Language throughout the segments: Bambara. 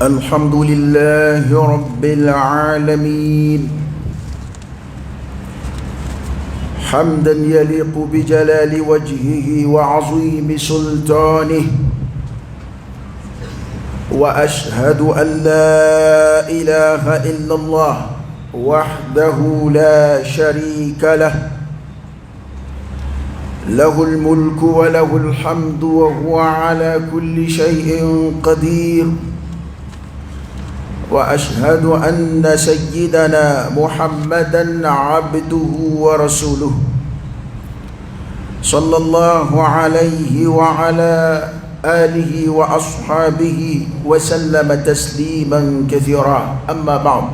الحمد لله رب العالمين حمدا يليق بجلال وجهه وعظيم سلطانه، وأشهد أن لا إله إلا الله وحده لا شريك له، له الملك وله الحمد وهو على كل شيء قدير. وأشهد أن سيدنا محمدا عبده ورسوله صلى الله عليه وعلى آله وأصحابه وسلم تسليما كثيرا. أما بعد،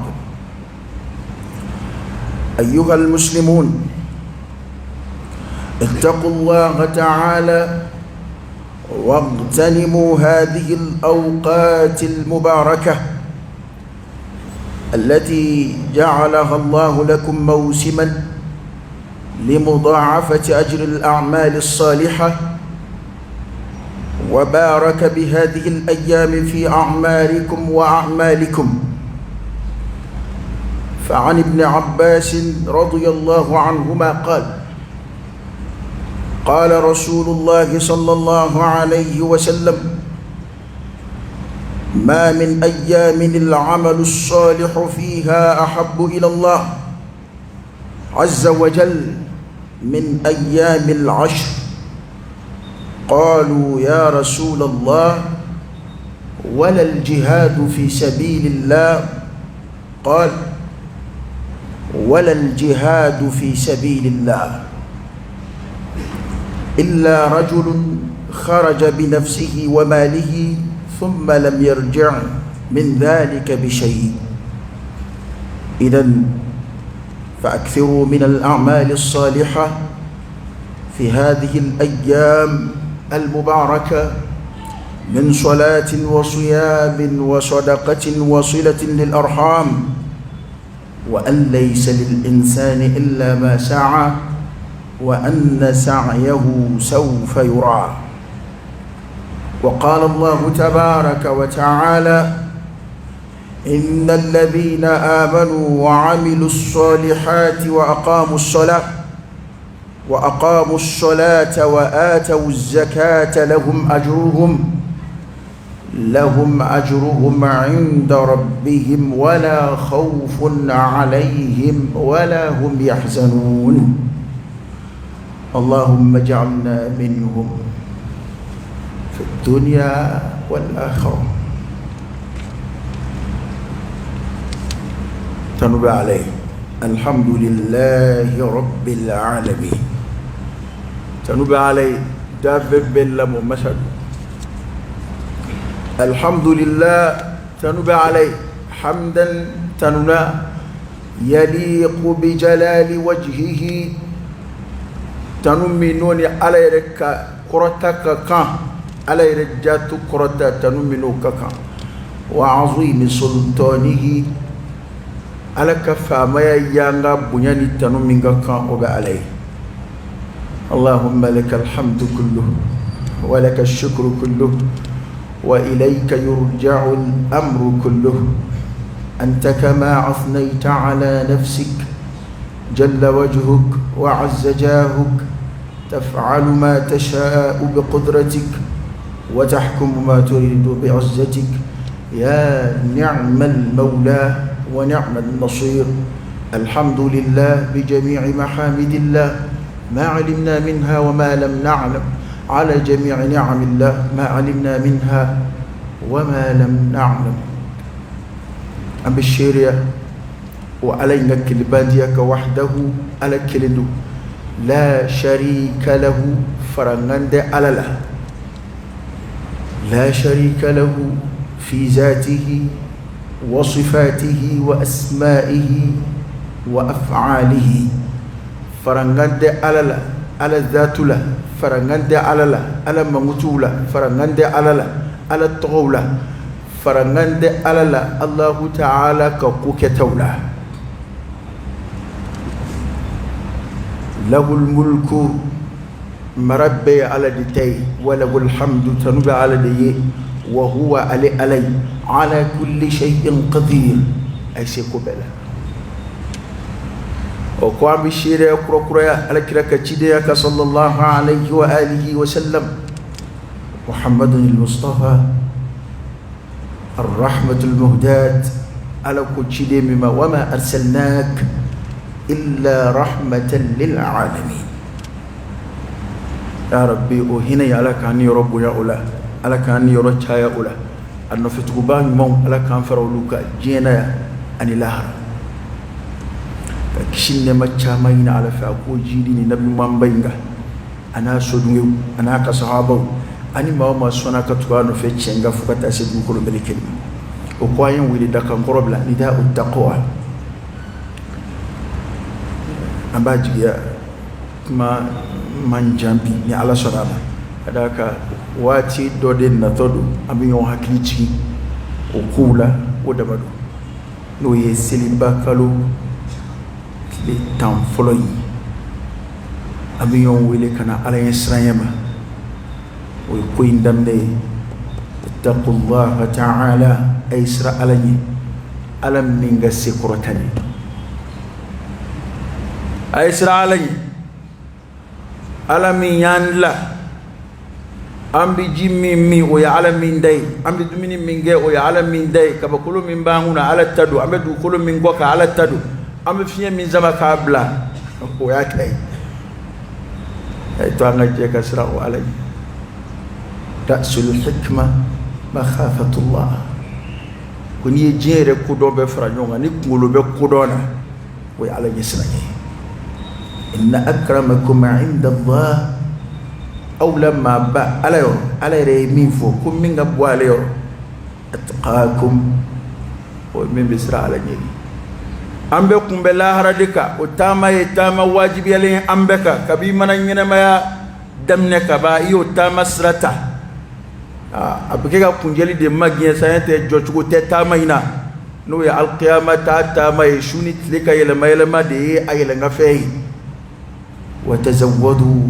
أيها المسلمون، اتقوا الله تعالى واغتنموا هذه الأوقات المباركة التي جعلها الله لكم موسما لمضاعفة أجر الأعمال الصالحة، وبارك بهذه الأيام في أعماركم وأعمالكم. فعن ابن عباس رضي الله عنهما قال: قال رسول الله صلى الله عليه وسلم: ما من أيام العمل الصالح فيها أحب إلى الله عز وجل من أيام العشر. قالوا: يا رسول الله، ولا الجهاد في سبيل الله؟ قال: ولا الجهاد في سبيل الله إلا رجل خرج بنفسه وماله ثم لم يرجع من ذلك بشيء. إذن فأكثروا من الأعمال الصالحة في هذه الأيام المباركة من صلاة وصيام وصدقة وصلة للأرحام، وأن ليس للإنسان إلا ما سعى، وأن سعيه سوف يرى. وقال الله تبارك وتعالى: إن الذين آمنوا وعملوا الصالحات وأقاموا الصلاة وآتوا الزكاة لهم أجرهم عند ربهم ولا خوف عليهم ولا هم يحزنون. اللهم اجعلنا منهم في الدنيا والآخرة. تنبع عليه الحمد لله رب العالمين. تنبع عليه دابب بالله مسد الحمد لله. تنبع عليه حمدا تنبع يليق بجلال وجهه. تنمينوني عليك قرتك كان على رجات كرتا تنمنو ككا، وعظيم سلطانه على كفا ما يانغا بنياني تنمن ككا وبعليه. اللهم لك الحمد كله ولك الشكر كله وإليك يرجع الأمر كله. أنت كما أثنيت على نفسك جل وجهك وعز جاهك، تفعل ما تشاء بقدرتك وتحكم ما تريد بعزتك. يا نعم المولى ونعم النصير. الحمد لله بجميع محامد الله، ما علمنا منها وما لم نعلم، على جميع نعم الله ما علمنا منها وما لم نعلم. أم الشريعة وعلينا كلبانيك وحده على كلندو لا شريك له فرنند على له، لا شريك له في ذاته وصفاته وأسمائه وأفعاله. فرنند على له، على الذات له، فرنند على له، على ممتوله، فرنند على له، على الطغولة، فرنند على له. الله تعالى كوكتوله، له الملك مربي على دتي وله الحمد تنبع على دي وهو علي على كل شيء قدير أي سيكوبلا وقام بالشيرة كروكريا على كراكتشيديا صلى الله عليه وآله وسلم محمد المصطفى الرحمة المهداة على كتشيدي مما وما أرسلناك إلا رحمة للعالمين يا ربي وهنا على كان يرب يا أولا على كان يرجع يا أولا أنه في تقبان مو على كان فرولوكا جينا أن الأهر كشين ما تشامين على فأقول جيني نبي من بينك أنا سوديو أنا كصحابه أنا ما سونا كتوانو في تشينغا فكتا سيدو كل بالكلمة وقاين ولي دكان قربلا نداء التقوى أمباجي ما من جنبي ni ala sorama adaka wati dodin na todo ami yon haklichi okula odamado no ye seliba kalo le tam foloyi ami yon wele kana ala yesrayama o ko indamne ittaqullaha ta'ala aysra alani alam minga sekurotani aysra alani alamin yanla ambi jimmi mi o ya alamin dai ambi dumini minge o ya alamin dai kaba kulu min banguna ala tadu ambe du kulu min goka ala tadu ambe fiye min zama kabla o ya kai ay to anga je kasra o alay ta'sul hikma makhafatullah kuni jere ku do be franyonga ni ngulu be kudona o ya alay siranye إن أكرمكم عند الله أو لما با على ريمين فوكم من قبواليو أتقاكم ومن بسرعة على جيني أمبكم بالله ردك وتاما يتاما واجب يلين أمبكا كبي من ينما يا دمنك بايو تاما سرطة أبكيكا كنجلي دي مجيا ساينة جوشكو تاما هنا نو يا القيامة تاما يشوني تلك يلما دي أيلنغ فيه وتزودوا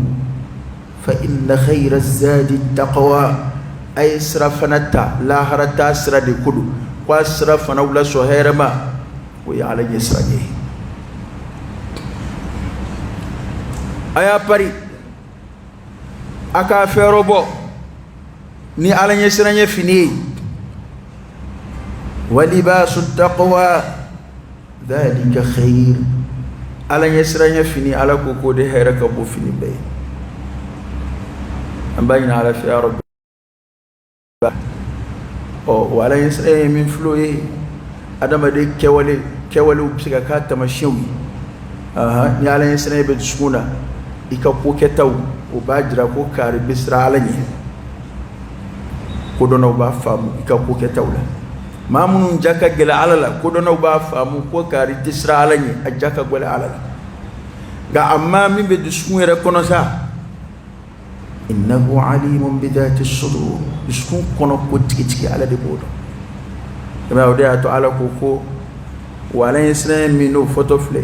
فإن خير الزاد التقوى أي سرفنتا لا هرتا سرد كدو واسرفنا ولا سهيرما ويعلى يسرجه أيا بري أكافر بو ni ala يسرني فيني ولباس التقوى ذلك خير ala yesranya fini ala ko de hera ka bo fini be ambayna ala fi rabbi o wala yesranya min floye adama de kewale ubsiga ka tamashiwi aha ni ala yesranya be sukuna ika ko ketaw o bajira ko kare bisra ala ni ko dono ba famu ika ko ketawla mamun jaka gela alala ko dono ba famu ko kari tisra alani ajaka gela alala ga amma min be duskun rekono sa innahu alimun bidati as-sudur duskun kono ko tiki ala de bodo dama wada to ala ko wala yasna minu fotofle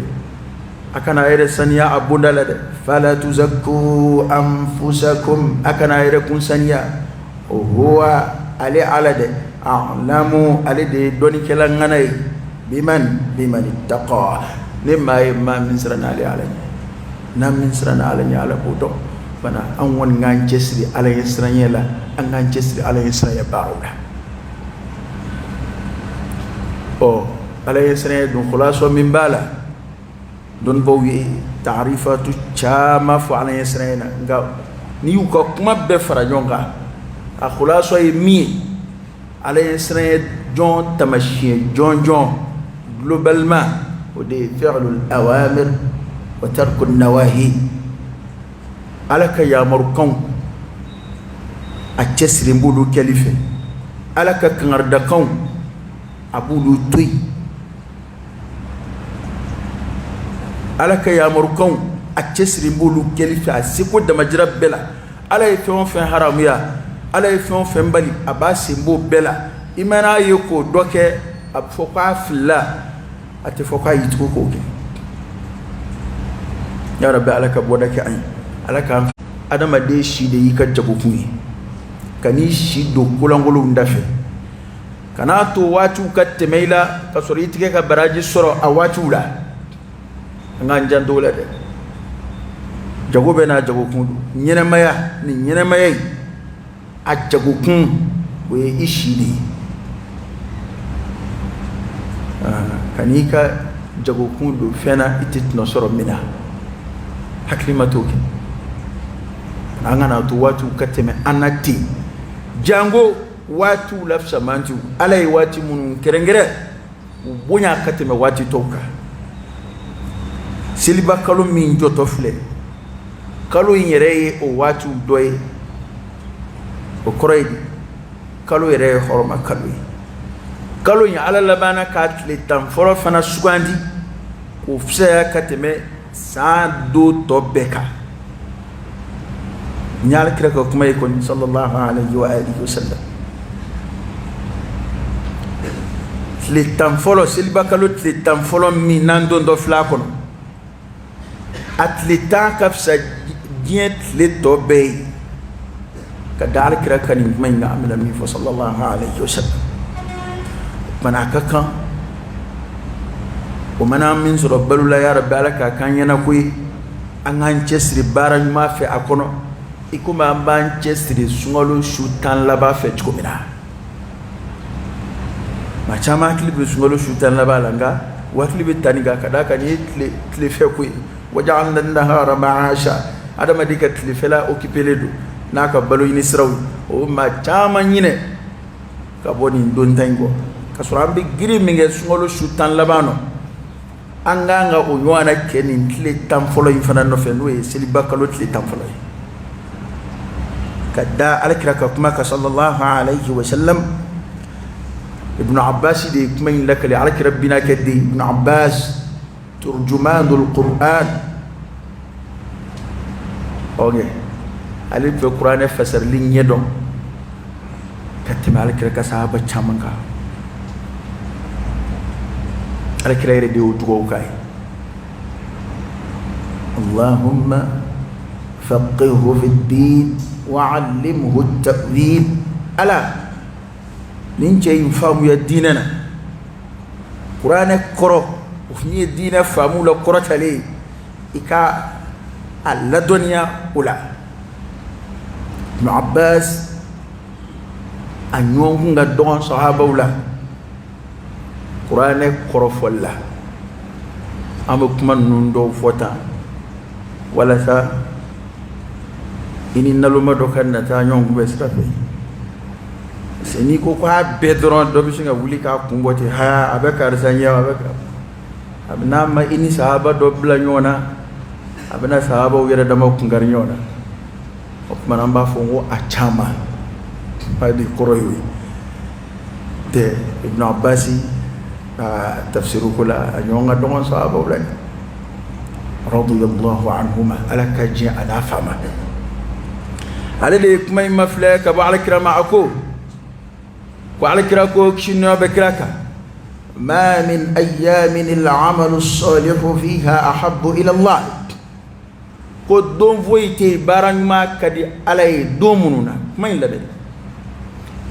akana ere saniya abundala de fala tuzakku anfusakum akana ere kun saniya huwa ali ala de a'lamu alide doni kala nganay biman ittaqa nimma ma min sirana ali alanya nam min sirana alanya ala bodo bana an won ngan jesri ala yesranya la an ngan jesri ala yesranya baruda o ala yesranya dun khulaso min bala dun bawi ta'rifatu chama fa ala yesranya nga ni ko kuma be farajonga a khulaso mi ala yesranya jon tamashi jon globalement ودي فعل الأوامر وترك النواهي على يا مركون أتشسر مبولو كلفة على كنردكون أبولو توي على يا مركون أتشسر مبولو كلفة أسيكو دمجرب بلا على يفهم فين حراميا على يفهم فين بالي أباسي مبو بلا إمانا يكو دوكي أبفوقا فلا أتفوقا يتوكوكي يا رب عليك بودك أي عليك أدم أديشي دي كجبوكني kani si do kulangolo ndafe kana to watu katemaila kasoro itike ka baraji soro a watu la ngan dola de jago bena jago kun nyene maya ni nyene maya a jago kun we ishidi kanika jago kun do fena itit no soro mina haklima toki angana to watu kateme anati jango watu lafsa mantu alai wati mun kerengere bonya kateme wati toka siliba kalu min joto fle kalu yere o watu doy o koredi kalu yere horma kalu ya ala labana katle tam foro fana sugandi o fsa kateme sa do to beka nyal kira ko kuma yikon sallallahu alaihi wa alihi wasallam le tam folo siliba kalu le tam folo mi nando do fla kono atleta kafsa diet le tobe kadal kira kanim man na'amala min fa sallallahu alaihi wasallam manaka kan o mana min so rabbalu la ya rabbi alaka kan yana kuyi an an cesri baran ma fe akono ikuma ban cesri sungolo shutan laba fe tkomina ma chama klibi sungolo shutan laba langa wa klibi taniga kada kan tle fe kuyi وجعلنا النهار معاشا هذا ما ديكت لفلا اوكيبيلدو ناكا بالو ينسراو وما تاما نينه كابوني دون تانغو كسرام بي غري ميغي سونغولو شوتان لبانو انغانغا او نوانا كينين تلي تام فولو يفنا نو فنوي سيلي باكالو تلي تام فولو كدا الكراكا كما صلى الله عليه وسلم ابن عباس دي كمين لك لعلك ربنا كدي ابن عباس ترجمان القرآن اوكي علي في القرآن فسر لي نيدون كتم على كرا صحابه چامنگا على كرا يدي وتوكاي اللهم فقهه في الدين وعلمه التأويل الا نينجي يفهم يا ديننا قرآن كرو وفني الدين فامو لقرة لي إكا اللدنيا أولا ابن عباس أن يوم دون صحابة أولا قرآن قرف ولا أمك من نندو فوتا ولا ثا إني نلوم دوكان نتا يوم بسرفي سنيكو كوا بدرون دوبشينغا وليكا كومبوتي ها أبكار سانيا أبكار abna ma ini sahaba do bla nyona abna sahaba wira dama kungar nyona man amba fongo achama pa di koroyi de ibn abbasi tafsiru kula nyonga dongon sahaba wala radiyallahu anhuma alaka ji ana fama ale de kuma maflaka ba alakra ma'ako wa alakra ko kishino bakraka ما من أيام العمل الصالح فيها أحب إلى الله قد دوم فويتي بارن ما كدي علي دومنونا ما يلا بدي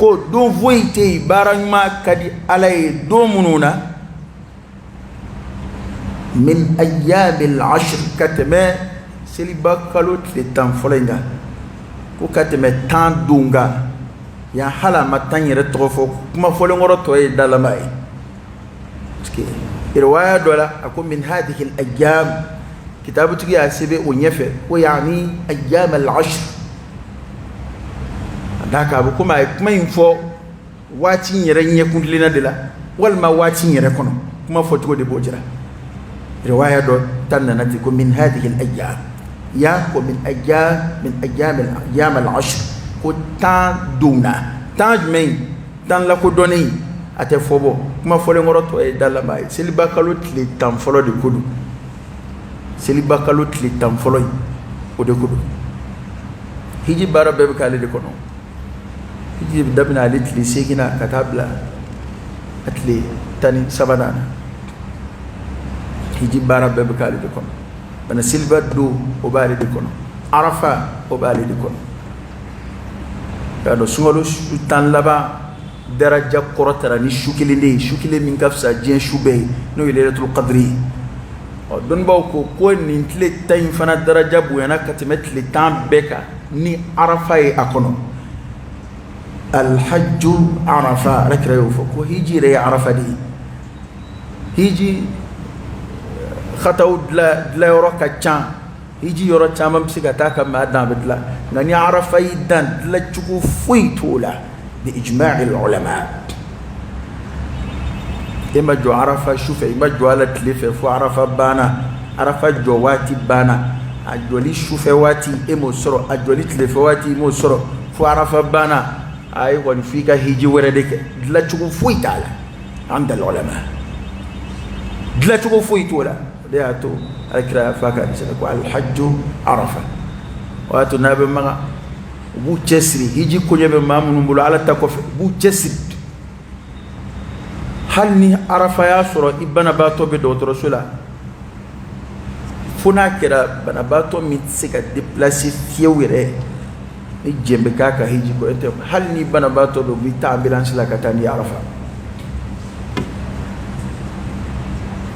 قد دوم فويتي بارن ما كدي علي دومنونا من أيام العشر كتمة سلبا كلوت لتنفلنga ko kateme tan dunga ya hala matan yere trofo kuma folongoro toy dalamai رواية دولا أكون من هذه الأيام كتابتك يا سيبي ونيفة ويعني أيام العشر ذاك أبو كما ينفو واتين يرين يكون لنا دلا والما واتين يركونه كما فتوى دي بوجرا رواية دول تننا نتكون من هذه الأيام يا ومن أيام العشر كتان دونا تاج مين تان لكو دوني ate fobo kuma fole ngoroto e dalla bay seliba kalut li tam folo de kudu seliba kalut li tam folo o de kudu hiji bara bebe kale de kono hiji dabna lit li segina katabla atli tani sabanana hiji bara bebe kale de kono bana silba do o bari de kono arafa o bari de kono do sungalo tan laba daraja korotara ni shukile min kafsa jien shube no lailatul qadri o don baw ko ni tle tay fana daraja bu yana katimet le tan beka ni arafa e akono al hajj arafa rakra yufu ko hiji re arafa di hiji khataw la yoroka chan hiji yoro chama msigata kama dan bidla ngani arafa idan la chuku fuitola bi ijma' al ulama ima jo arafa shufa ima jo ala tlife fu arafa bana arafa jo wati bana ajoli shufa wati emo soro ajoli tlife wati mo soro fu arafa bana ay won fika hiji werede la chuku fuitala عند العلماء la chuku fuitola دياتو أكرا فاكا نسألكوا الحج عرفة واتو نابي مغا بو تسري يجي كوني بمامو نمبولو على تاكوف بو تسري هل ني عرفة ياسورو إبانا باتو بدوت رسولا فنا كرا بنا باتو ميتسيكا ديبلاسي فيويري جيمبي كاكا هيجي كو انتو هل ني بنا باتو دو بيتا أمبيلانس لا كتاني عرفة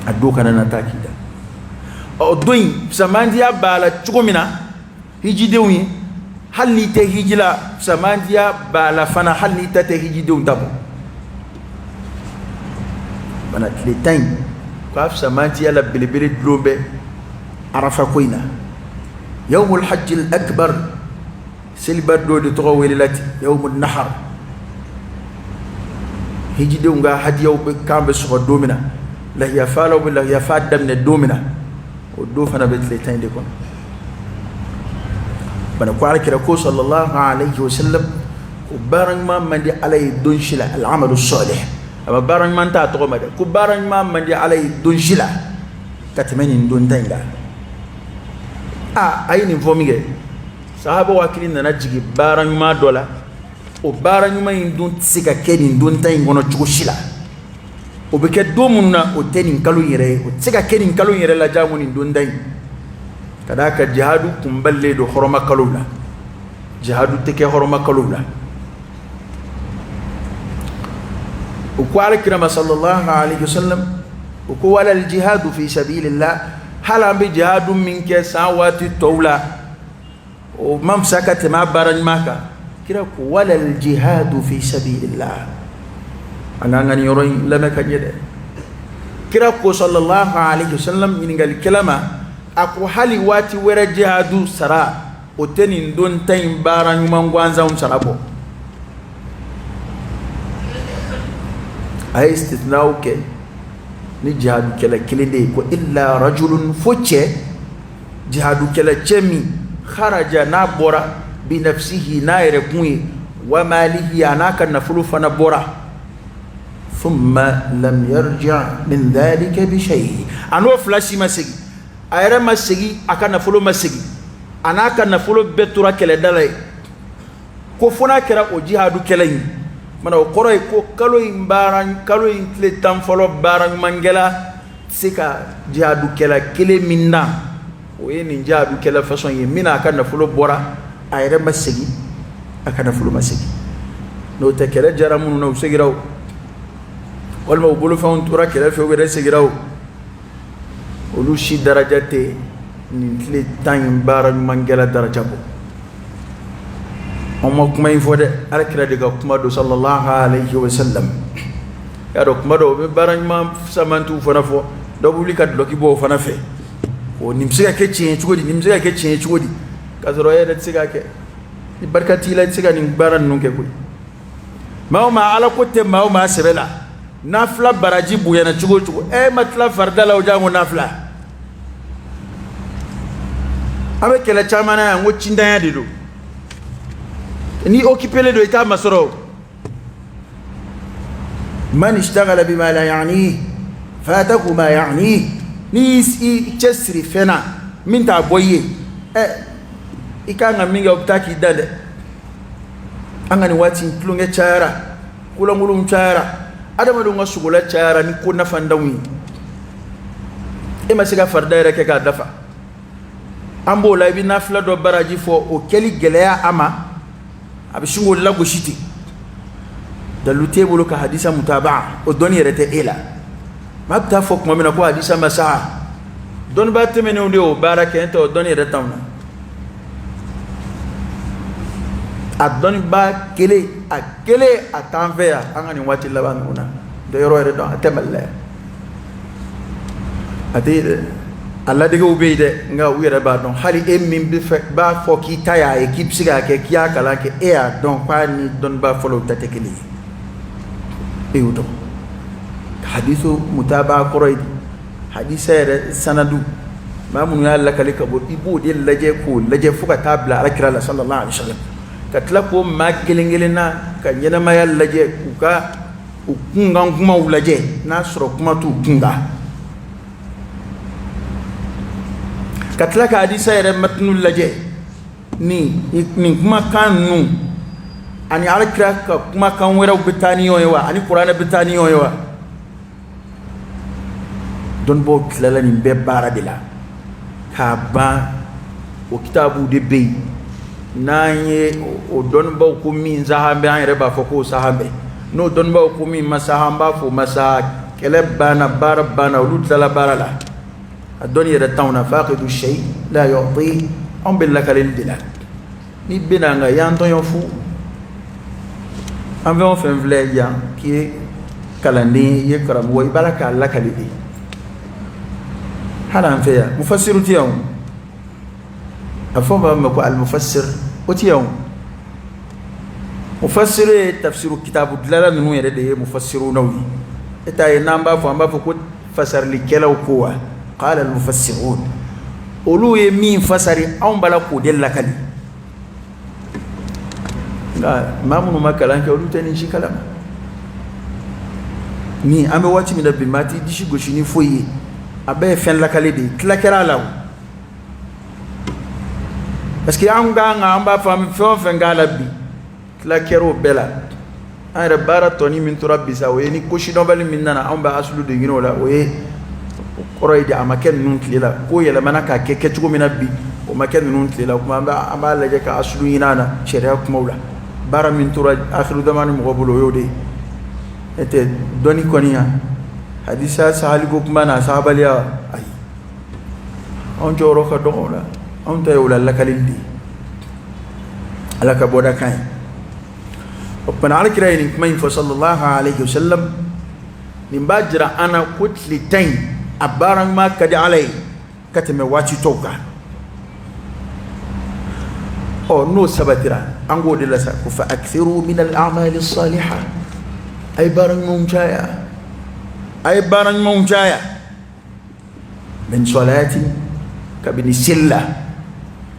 أدوكا نتاكي دا o doin samandia bala chukomina hiji dewi hal ni te hijila samandia bala fana hal ni te hiji dewi dabo bana tletain qaf samandia la bilibili dlobe arafa koina يوم الحج الأكبر سلبت دو تغوي لاتي يوم النحر هيجي دو nga hadiyo be kambe so domina la ya falo bi la ya fadam ne domina ودو فانا بتليتين ديكون بنا قال كده صلى الله عليه وسلم وبارن ما من دي علي دونشلا العمل الصالح اما بارن ما انت تقوم كبارن ما من دي علي دونشلا كتمن دون تنغا اي نفوميغي صحابه واكلين نجي بارن ما دولا وبارن ما يندون تسيكا كين دون تنغونو تشوشلا وبكت دومنا وتنين كلو يري وتسكا كنين كلو يري لا جامون دون داي كذاك جهاد كمبلي دو حرما كلولا جهاد تكي حرما كلولا وقال كرم صلى الله عليه وسلم وقال الجهاد في سبيل الله هل ام بجهاد منك ساوات تولا وممسكت ما بارن ماكا كده ولا الجهاد في سبيل الله anangani yoroy lama kanyede kira ko sallallahu alaihi wasallam iningal kalama aku hali wati wera jihadu sara otenin don tay baran mangwanza sarabo ay istithna'u ke ni jihadu kala kilinde ko illa rajulun fuche jihadu kala chemi kharaja nabora bi nafsihi naire kunyi wa malihi anaka nafulu fana bora ثم لم يرجع من ذلك بشيء أنا فلاشي مسجي أيرا مسجي أكان نفلو مسجي أنا كان نفلو بتورا كلا دلاي كوفنا كرا وجهادو كلاين من أقرأ كلو إمباران كلو إنتل تنفلو باران منجلا سكا جهادو كلا كلي منا وين جهادو كلا فصون يمنا أكان نفلو بورا أيرا مسجي أكان نفلو مسجي نو تكلا جرامون نو سجراو والما بقولوا فون تورا كده في وجه سجراو ولو شي درجات نتلي تايم بارن منجلا درجة بو أما كم يفوده على كده دعوة كم دو صلى الله عليه وسلم يا دو كم دو بارن ما سمانتو فنافو دو بقولي كده لكي بو فنافه ونمسك كتشين شودي نمسك كتشين شودي كذا نمسك كه بركة تيلا نمسك نبارن نونك كوي ما هو ما على كتة ما هو ما سبلا nafla baraji buyana chugo matla fardala ujamu nafla abe kela chamana ya ngo chindanya dido ni occupele do ita masoro man ishtaghala bima la yani fataku ma yani ni chesri fena minta boye ikanga minga utaki dade angani wati plunge chara kula ngulu chara adama do ngasugula chara ni ko nafandawi e masiga fardaire ke ka dafa ambo la bi nafla do baraji fo o keli geleya ama abishingo lago shiti dalu tebulu ka hadisa mutabaa o doni rete ila mabta fok mo mina ko hadisa masaha don ba temene onde o baraka ento doni rete tamna adoni ba kele atanvea angani wati labanguna de yoro re do atemalle ati alla de go beide nga wira ba don hali emmin bi fe ba foki taya équipe siga ke kiya kala ke ea don pa ni don ba follow tatekeli eudo hadithu mutaba quraid hadisa sanadu mamun ya alla kalika bo ibu de laje fuka tabla alakira sallallahu alaihi wasallam katla ko makelengelena ka nyana ma ya laje kuka ukunga kuma ulaje na soro kuma tu kunga katla ka hadisa yere matnu laje ni kuma kan nu ani alakira ka kuma kan wera bitani yoyewa ani qur'ana bitani yoyewa don bo klala ni be baradila ka ba o kitabu de be nanye o don ba ko min zahambe an yere ba fa ko sahambe no don ba ko min masahamba fo masa kele bana barabana ulutla barala الدنيا رتاونا فاقد الشيء لا يعطيه أم بالله كالندلا نبنا نغا يانتو ينفو أم بيون فين فلايا كي كالندي يكرم ويبالك الله كالدي هذا أنفيا مفسر تيوم أفهم بمكو المفسر وتيوم مفسر تفسير كتاب الدلالة نمو يرده مفسرون نوي إتا ينام فهم بفكو فسر لكلا وكوا قال المفسرون اولو يمين فسري اون بلا كو دل لكلي لا ما منو ما كلام كي اولو تاني شي كلام ni ambe wati mi da bi mati dishi goshini foyi abe fen lakale de klakera law parce que anga amba fam fo fen gala bi klakero bela ayre bara toni min turabbi sa we ni koshi no bali min nana amba aslu de gino la we qoroyde amaken nun tlela ko yela manaka ke ketugo minabbi o maken nun tlela kuma amba laje ka aslu yinana sharia kuma bara min tura akhiru zaman mo gobulo yode ete doni konia hadisa sahali go kuma na sahabaliya ay on joro ka dola on tayo la kalindi alaka boda kan opana alkiraini kuma info sallallahu alaihi wasallam min bajra ana kutli tain abarang ma kadi alai kateme wachi toka o no sabatira ango de la sa ku fa akthiru min al a'mal as salihah ay barang mumjaya min salati kabini silla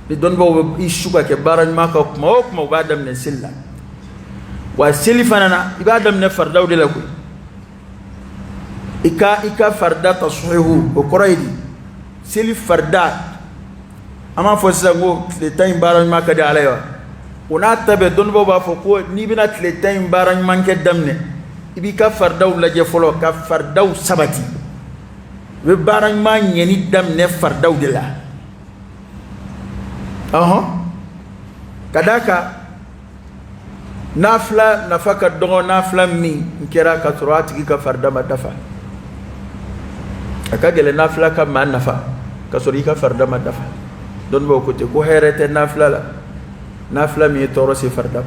bidon bo ishuka ke barang ma ka mo badam ne silla wa silfanana ibadam ne fardaw de la ku ika farda tashihu o quraidi sili farda ama fo sango le time baran maka de alaywa una tabe don bo ba fo ko ni bina le time baran manke damne ibika farda la je folo ka farda sabati be baran ma nyeni damne farda de la kadaka nafla nafaka dogo nafla mi nkera ka turati ka farda madafa akagele nafla ka man nafa kasori ka farda madafa don bo ko te ko herete nafla mi toro si farda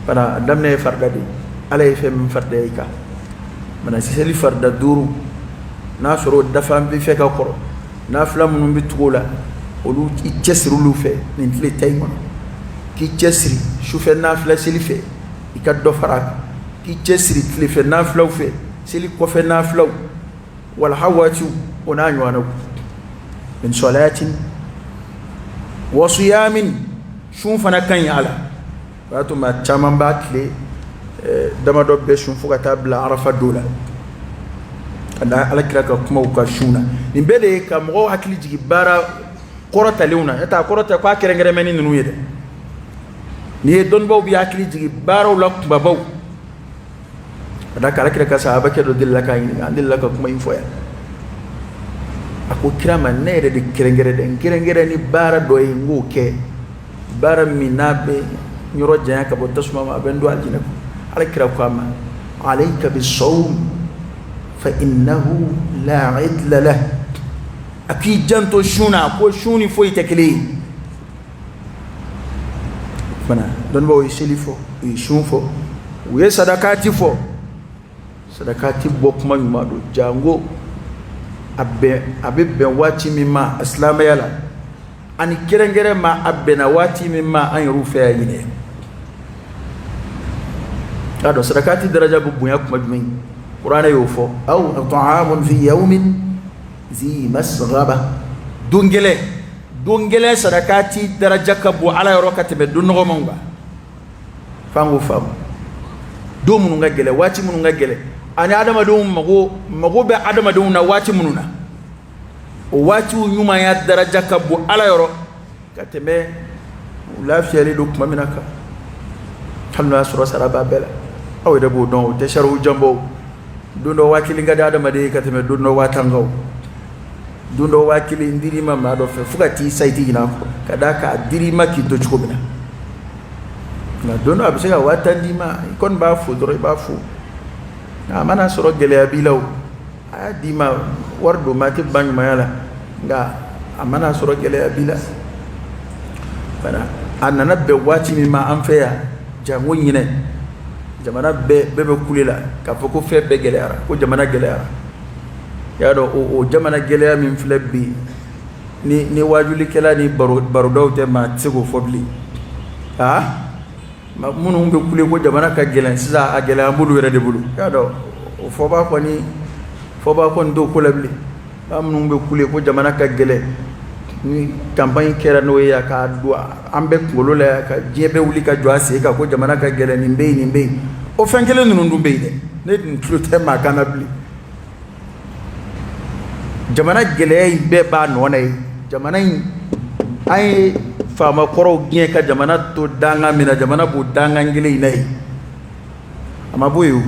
para damne farda di alay fem farda ka mana si seli farda duru nasoro dafa bi feka koro nafla mun bi tugula olu ichesru lu fe ni tile taymo ki chesri shufe nafla seli fe ikaddo faraka ki chesri tile fe nafla fe seli ko fe nafla والحوات ونانيوانو من صلاة وصيام شوفنا كان على فاتو ما تشامن باكلي دما دوب شوفو كتابلا عرفه دولا انا على كراك كمو كشونا نبدي كمغو حكلي جي بارا قرطه لونا اتا قرطه كوا كرنغره مني نونو يده ني دون بو بي حكلي جي بارو لك بابو ada kala kira ka sahaba ke do dilla ka ni andil la ko kuma info ya ako kira man ne de kirengere ni bara do nguke bara minabe nyoro janya ka botta suma ma bendo aljina ko ala kira ko ama alayka bis-sawm fa innahu la idla lah aki janto shuna ko shuni fo itekli bana don bo isilifo ishunfo we sadakati fo sadakati bokuma nyuma do jango abbe wati mimma aslama yala ani kerengere ma abbe na wati mimma an rufa yine ado sadakati daraja bubunya kuma jumin qur'ana yofo aw ta'amun fi yawmin zi masghaba dungele sadakati daraja kabu ala yorokati be dunno monga fango fam do mununga gele wati mununga gele ani adama dum mago be adama dum na wati mununa o wati nyuma ya daraja kabu ala yoro kateme lafiyali do kuma minaka tanna sura saraba bela aw de bo don te sharu jambo dundo wakili ngada adama de kateme dundo watango dundo wakili ndiri mama do fe fugati saiti ina ko kadaka dirima ki to chukobina na dundo abisega watandima kon ba fu doro ba fu na mana soro gele abilaw adima wardo mati bang mayala nga amana soro gele abila bana anana be wati mi ma amfeya jango nyine jamana be kulela ka foko fe be gele ara ko jamana gele ara ya do o jamana gele ya min flebbi ni wajuli kala ni baro dawte ma tsego fobli ha munu be kule ko jamana ka gele sisa a gele ambulu were de bulu ya do fo ba ko ndo kulabli munu be kule ko jamana ka gele ni campagne kera no ya ka do ambe ngolo la ka jebe wuli ka joase ka ko jamana ka gele ni mbey o fenkele nunu ndumbe de ne ntlote ma kanabli jamana gele be ba no nay jamana ay fama koro gien ka jamana to danga mina jamana bu danga ngile nay ama boyu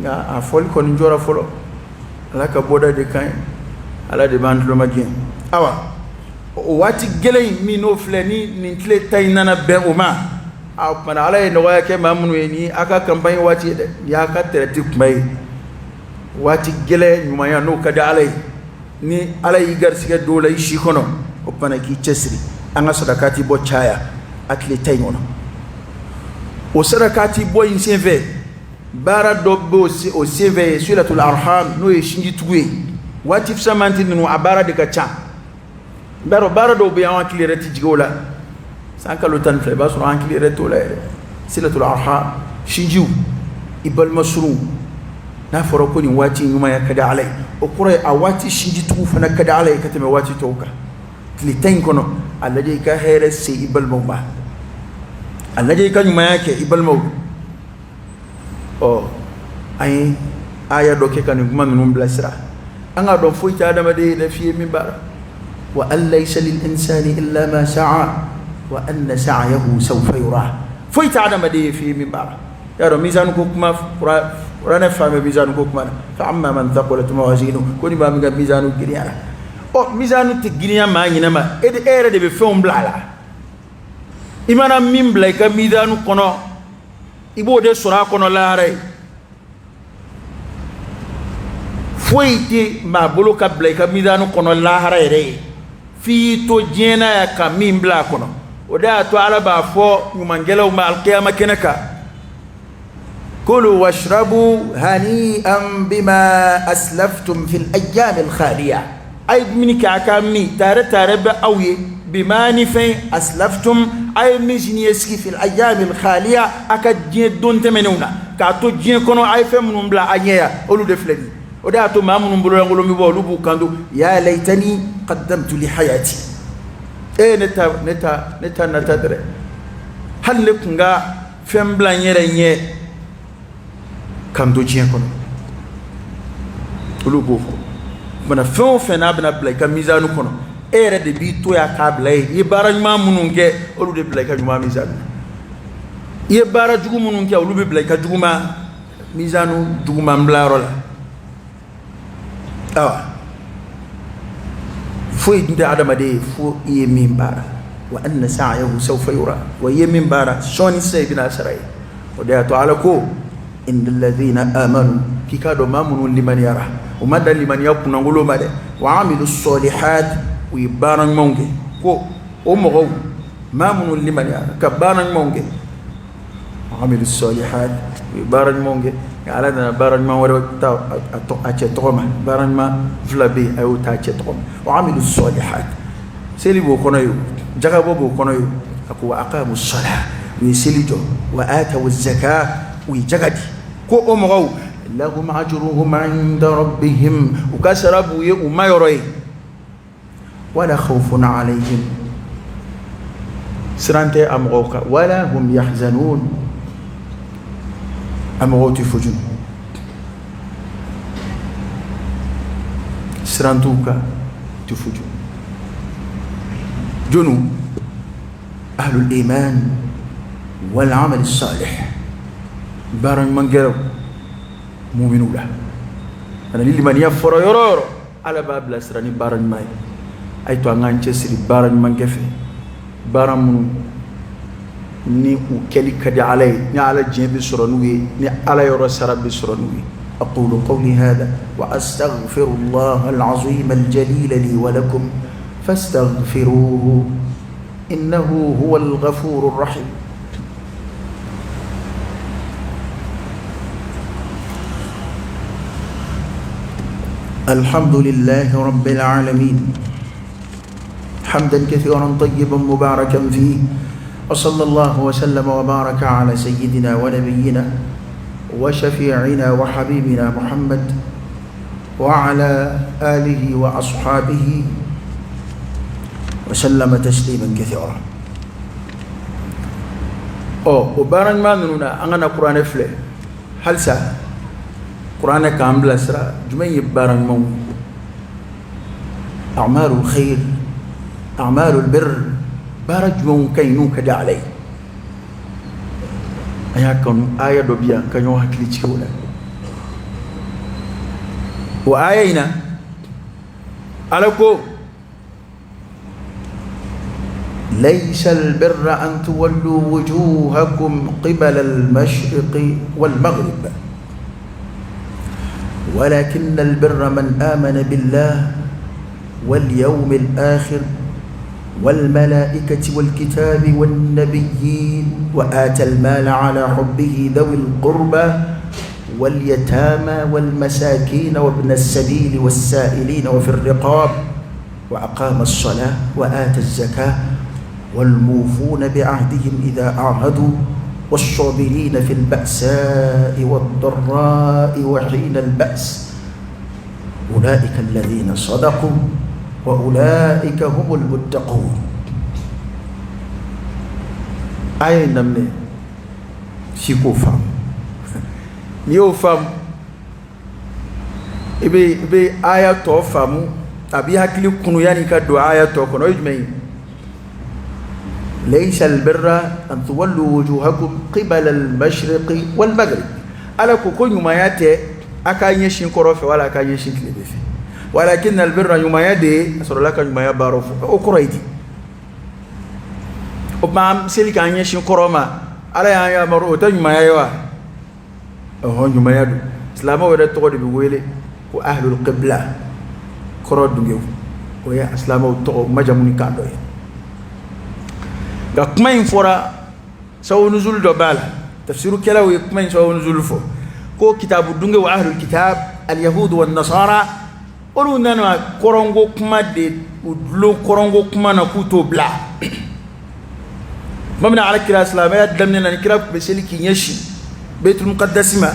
nga a fol kon njora folo ala ka boda de kan ala de bandlo magien awa o wati gele mi no fleni ni tle taynana be uma a mana ala no ya ke mamunu ni aka campagne wati de ya ka terati kumai wati gele nyuma ya no kada ala ni ala yi garsiga dole shi kono o pana ki chesri anga sadakati bo chaya atle taynono o sadakati bo insenve bara dobbo o seve suratul arham no yishinji tuwe wati fsamanti no abara de kacha bara do be an kilireti jigola sanka lotan fe ba so an kilireti ola suratul arham shinju ibal masru na foro ko ni wati nyuma ya kada alai o kure a wati shinji tu fana kada alai katame wati toka klitain kono allaje ka here se ibal mawba allaje ka nyuma yake ibal maw o ay aya do ke kan nguma num blasra anga do foita adama de na fi min bara wa allaysa lil insani illa ma sa'a wa anna sa'yahu sawfa yura foita adama de fi min bara ya do mizan ko kuma rana fami mizanu ko kuma fa amma man thaqulat mawazinu ko ni ba mi ga mizanu giriya o mizanu te giriya ma nyina ma ere de be fon blala imana min blay ka mizanu kono ibo de sura kono laare foiti ma bolo ka blay ka mizanu kono laare re fi to jena ya ka min bla kono o da to ala ba fo nyumangela ma alqiyama kenaka كلوا واشربوا هنيئا بما أسلفتم في الأيام الخالية أي منك أكامي تارة بأوي بما نفين أسلفتم أي مجني يسكي في الأيام الخالية أكاد جين دون تمنونا كاتو جين كونو أي فمن بلا أنيا أولو دفلني ودا تو ما من بلو يقولوا مبولو بوكاندو يا ليتني قدمت لحياتي إيه نتا نتدري هل لكنغا فم بلا نيري kando jien kono ulugo bana fon fena bana blay ka mizanu kono ere de bi to ya ka blay ye bara nyuma mununge olu de blay ka nyuma mizanu ye bara jugu mununge olu be blay ka juguma mizanu juguma mblaro la awa fo idinde adama de fo ye min bara وأن سعيه سوف يرى ويمن بارا شوني سيبنا سرعي ودياتو على كو إن الذين آمنوا كي كادوا مامنوا لمن يرى ومدى لمن يكون نقولوا مدى وعملوا الصالحات ويبارن مونجي كو أمغو مامنوا لمن يرى كبارن مونجي وعملوا الصالحات ويبارن مونجي على أن بارن ما ورد أتشتغم بارن ما فلبي أو تأتشتغم وعملوا الصالحات سيلبوا كنايو جغبوا كنايو أكو أقاموا الصلاة ويسلجوا وآتوا الزكاة ويجغدي كو أمغو لهم أجرهم عند ربهم وكسربوا وما يروي ولا خوف عليهم سرانتي أمغوك ولا هم يحزنون أمغو تفجون سرانتوك تفجون جنو أهل الإيمان والعمل الصالح بارن من جرب مؤمنون له أنا للي من يفر يرور على باب الأسراني بارن ماي أي توانغان تسري بارن من جفه بارن من ni ukeli kadi alay ni ala jembe soronuwi ni ala yoro sarabe soronuwi aqulu qawli hadha wa astaghfirullah alazim aljalil li wa lakum fastaghfiruhu innahu huwal ghafurur rahim alhamdulillahi rabbil alamin hamdan kathiran tayyiban mubarakan fihi وصلى الله وسلم وبارك على سيدنا ونبينا وشفيعنا وحبيبنا محمد وعلى آله وأصحابه وسلم تسليما كثيرا وبارن ما نونا أنا قرآن فله هل سا قرآن كامل سرا جمعي بارن مو أعمال الخير أعمال البر بارج من كينو كدا علي أيها كن آية دوبيا كنيو هكلي تشولا وآية هنا ألكو ليس البر أن تولوا وجوهكم قبل المشرق والمغرب ولكن البر من آمن بالله واليوم الآخر والملائكة والكتاب والنبيين وآتى المال على حبه ذوي القربى واليتامى والمساكين وابن السبيل والسائلين وفي الرقاب وأقام الصلاة وآتى الزكاة والموفون بعهدهم إذا عاهدوا والصابرين في البأساء والضراء وحين البأس أولئك الذين صدقوا وأولئك هم المتقون آية نمني شيكو فام نيو فام إبي آية تو فامو أبي هكلي كنو يعني كدو آية تو كنو يجمعين ليس البر أن تولوا وجوهكم قبل المشرق والمغرب ألا كوكو يماياتي أكا ينشين كروفي ولا أكا ينشين كليبيفي ولكن البر يمايدي أسر لك يمايا باروف أكرويدي وما سيلك أن ينشين كروما ألا يا مرو تيمايا يوا هو يمايدو سلامة ودا تقول بيقولي وأهل القبلة كرود دنيو ويا سلامة وتقول مجموني كاندوي كمين فورا سو نزول دبال تفسير كلا ويكمين سو نزول فو كو كتاب الدنيا وأهل الكتاب اليهود والنصارى olu nana korongo kuma de udlo korongo kuma na kuto bla mamna ala kira islamaya damne na kira beseli kinyeshi baitul muqaddas ma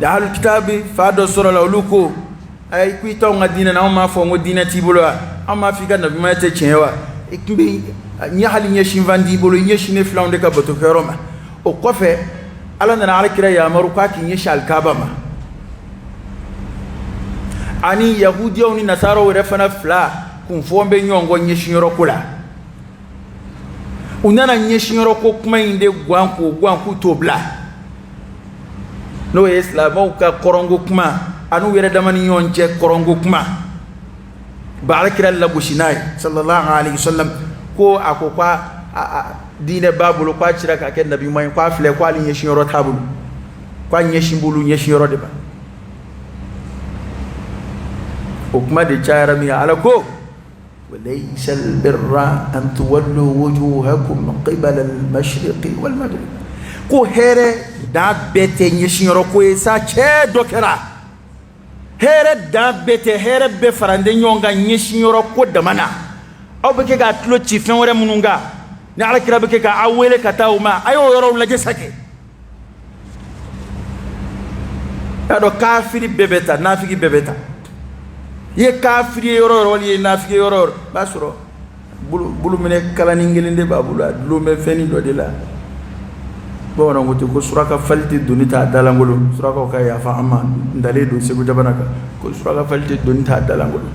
la al kitab fa do sura la luko ay kuita ngadina na ma fo ngodina tibulo amma fi ga nabi ma te chenwa ikimbe nya hali nyeshi vandi bolo nyeshi ne flaunde ka bato feroma o kofe ala nana ala kira ya maru ka kinyeshi al kabama ani yahudi oni nasara were fana fla kun fombe nyongo nyeshinyoro kula unana nyeshinyoro ko kuma inde gwanku tobla no islamo ka korongo kuma anu were damani nyonche korongo kuma barakira la bushinai sallallahu alaihi wasallam ko ako kwa dine babulu kwa chira ka ken nabi moy kwa fle kwa li nyeshi yoro tabulu kwa nyeshi bulu nyeshi yoro deba hukma de chara mi ala ko وليس البر أن تولوا وجوهكم قبل المشرق والمغرب ko here da bete nyeshi yoro ko sa che dokera here da bete here be farande nyonga nyeshi yoro ko damana aw be ke ga tlo ci fen wore mununga ni ala kira be ke ga awele katawma ayo yoro la jesake ado kafiri bebeta nafiki bebeta ye kafiri yoro wali nafiki yoro basuro bulu mene kala ningelinde babula lume feni do de la bona ngoto ko suraka falti dunita dalangolo suraka ka ya fa amma ndale do segu jabanaka ko suraka falti dunita dalangolo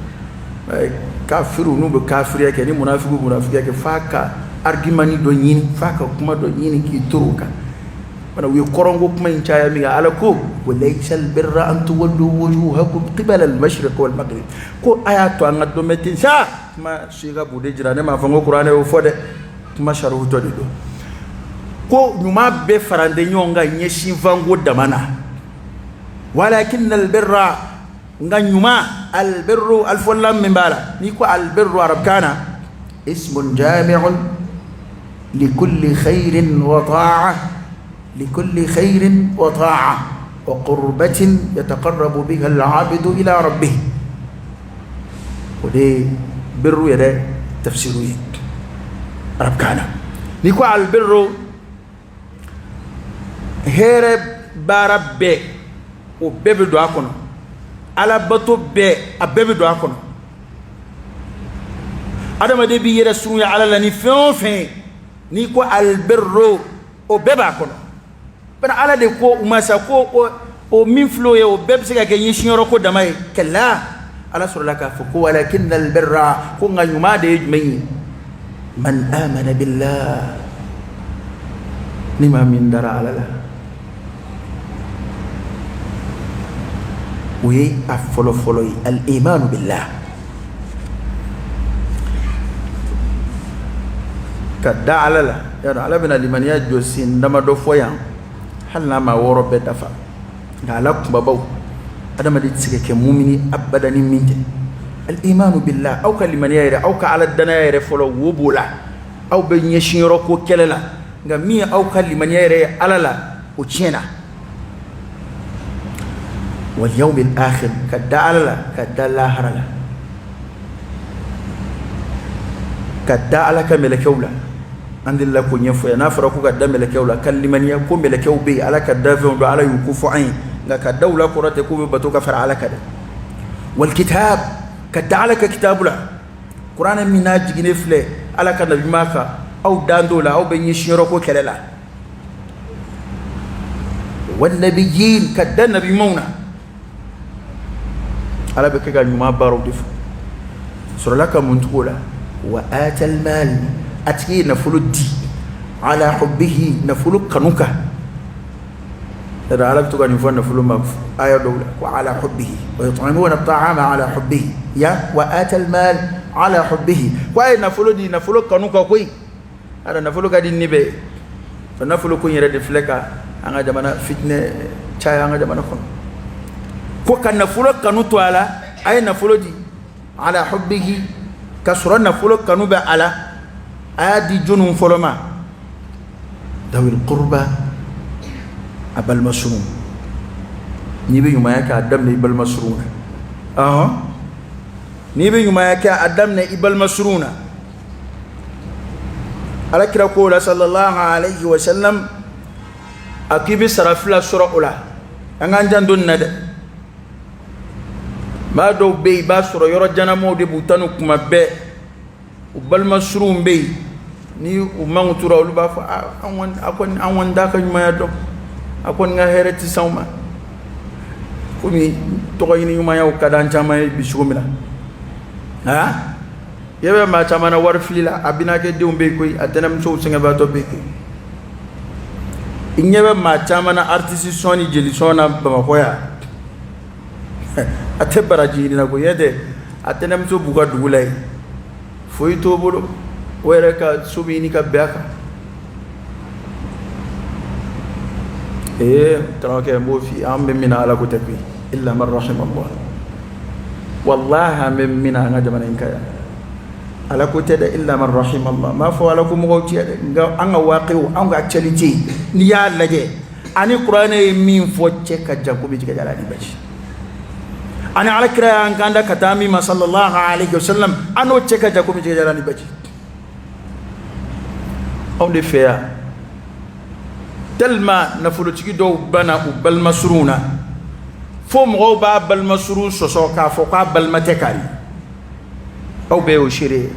kafiru nu be kafiri yake ni munafiki yake faka argument do nyini faka kuma do nyini ki turuka bana wi korongo kuma in chaya mi ala ko walaysa albirra an tuwallu wujuhakum qibala al-mashriq wal maghrib ko ayato an do metin sa ma shiga bude jirane ma fango qur'ane o fode kuma sharu to do ko nyuma be farande nyonga nyeshi vango damana walakin albirra nga nyuma albirru alfullam min bala ni ko albirru arabkana ismun jami'un likulli khairin wa ta'a لكل خير وطاعة وقربة يتقرب بها العابد إلى ربه ودي بر يدا تفسيره ربكانا نيكو على البر هرب بارب وبيب دعاكنا على بطو بي أبيب دعاكنا هذا ما دي بيرسوني على لني فين نيكو على البر وبيباكنا bana ala de ko umasa ko o min flo ye o beb se ka ke yishiro ko damay kala ala suraka fa ko walakin al birra ko nganyuma de yumi man amana billah nima min dara ala la wi afolo folo al iman billah kadda ala la ya ala bina liman ya josin dama do foyan halna ma woro be dafa ngala kumba baw adama di tsike ke mu'mini abadan minte al iman billah aw kaliman yayra aw ka ala dana yayra folo wobula aw be nyeshiro ko kelela nga mi aw kaliman yayra alala o chena wal yawm al akhir kadda alala kadda la harala kadda alaka melekewla andilla ko nyefo ya nafara ko gadda melekew la kalliman ya ko melekew be ala kadda fe do ala yukufu ayn nga kadda wala ko rate ko be batoka fara ala kada wal kitab kadda ala ka kitabula qur'an min najigine fle ala kada bimaka aw dandola aw be nyishiro ko kelela wan nabiyyin kadda nabi mauna ala be ka nyuma baro dif suralaka muntukola wa atal mal أتكي نفلو دي على حبه نفلو كنوكا إذا عرفت أن يفعل نفلو مغف آية دولة وعلى حبه ويطعمون الطعام على حبه يا وآت المال على حبه وأي نفلو دي نفلو كنوكا كوي هذا نفلو كدي نبي فنفلو كوي يرد فلكا أنا جمانا فتنة شاي أنا جمانا كون كو كان نفلو كنوتو على أي نفلو دي على حبه كسر نفلو كنوبة على ادي جنون فلما ذوي القربى ابا المسروم نيبي يوما يكا ادم ني ابا المسروم نيبي يوما يكا ادم ني ابا المسروم على كرا قول صلى الله عليه وسلم اكيب سرفلا سوره اولى ان جاندون ند ما دو بي با سوره يرو جنامو دي بوتانو كما بي ubal masrum be ni umang tura lu ba fa anwan da ka nyuma ya do akon nga hereti sawma kumi to ko ni nyuma ya kadan chama bi shugumila ha yebe ma chama na war filila abina ke de umbe koy atanam so singa ba to be ko inyebe ma chama na artiste soni jeli sona ba ko ya ate baraji ni na ko yede atanam so buga dugulay foi to bolo ويرك سبيني كبياك تراك مو في عام من على كتبي إلا من رحم الله والله من نجم إنك على كتب إلا من رحم الله ما فعلكم موتي أنا واقع أنا أكشلتي نيال لجي أنا القرآن مين فوتشك كجاكو بيجي كجالاني بس أنا على كرا أن كان كتامي ما صلى الله عليه وسلم أنا وتشك كجاكو بيجي كجالاني بس أو نفيا تلما نفلتكي دو بنا بالمسرونا فوم غوبا بالمسرون سوسوكا فوقا بالمتكاري أو بيو شيري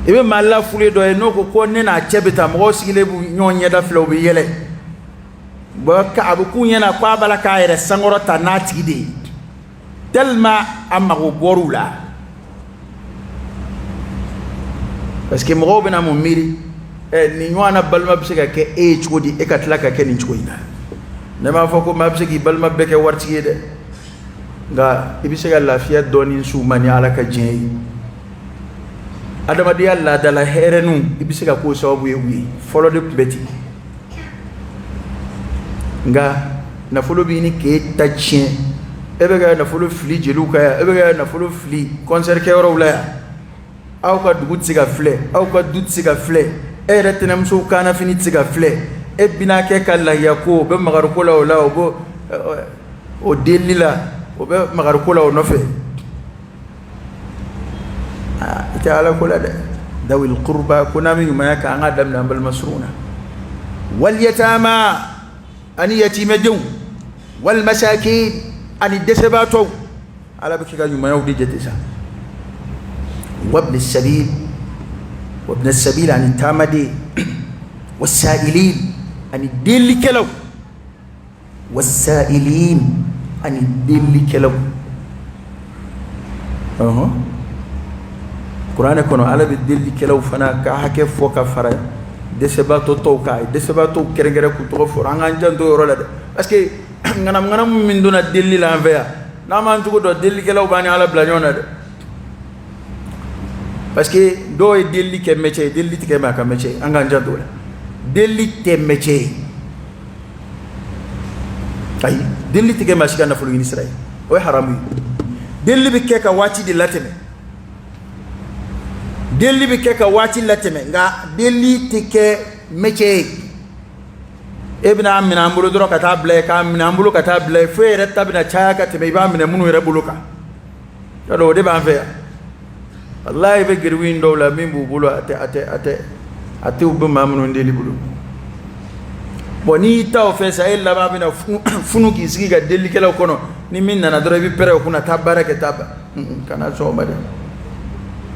إبه مالا فولي دو ينوكو كونينا تشبتا مغوسي لبو نيون يدا فلو بييلي بكا أبو كونينا قابلا كايرة سنغورة تناتي دي تلما أما غبورو لا بس كي مغوبنا مميري نيوانا بالما بسكا كي چودي إكتلاكا كي نيچوينا نما فوكو مابسكي بالما بكي ورتي دي nga ibisega lafiya doni sumani ala ka jey adama di alla dala herenu ibisega ko sababu yewi folo de beti nga na folo bi ni ke tachien ebe ga na folo fli jeluka ya ebe ga na folo fli concert ke oro la aw ka dugut siga fle aw ka dut siga fle e retenam so kana fini siga fle e bina ke kala yako be magar ko la o bo o delila وبه مغرقولا ونفه تعالى كل ذوي القربى كنا من ما يكان عدم نام بالمسرونة واليتامى أن يتيمدوا والمساكين أن الدسباتوا على بك كان يوم يودي جتسا وابن السبيل عن التامدي والسائلين أن الدل كلو والسائلين أني دلي كلو قرآن كنا على بدلي كلو فنا كهك فوق فرا دسباتو توكاي دسباتو كرنجرا كتوفر عنجان تو يرولا بس كي نعم من دون دلي لانفيا نعم أنتو كده دلي كلو باني على بلانيونا بس كي دو دلي كمشي دلي تكمل كمشي عنجان تو دلي تمشي أي دللي تيجي ماشي كنا فلوين إسرائيل وين حرامي دللي بكيكا واتي دي لاتمه دللي بكيكا واتي لاتمه غا دللي تيكي ميشي ابن عم من عمبلو درو كتاب لك عم من عمبلو كتاب لك في رتب بنا شاكا تبيبان من منو يربلوكا كلو دي بان فيها الله يبقى دولا مين بقولوا أتي وبما منو ندلي بقولوا boni ta ofesa illa ba bina funu ki sigi ga deli kala kono ni minna na dore bi pere kuna tabara ke taba kana so bade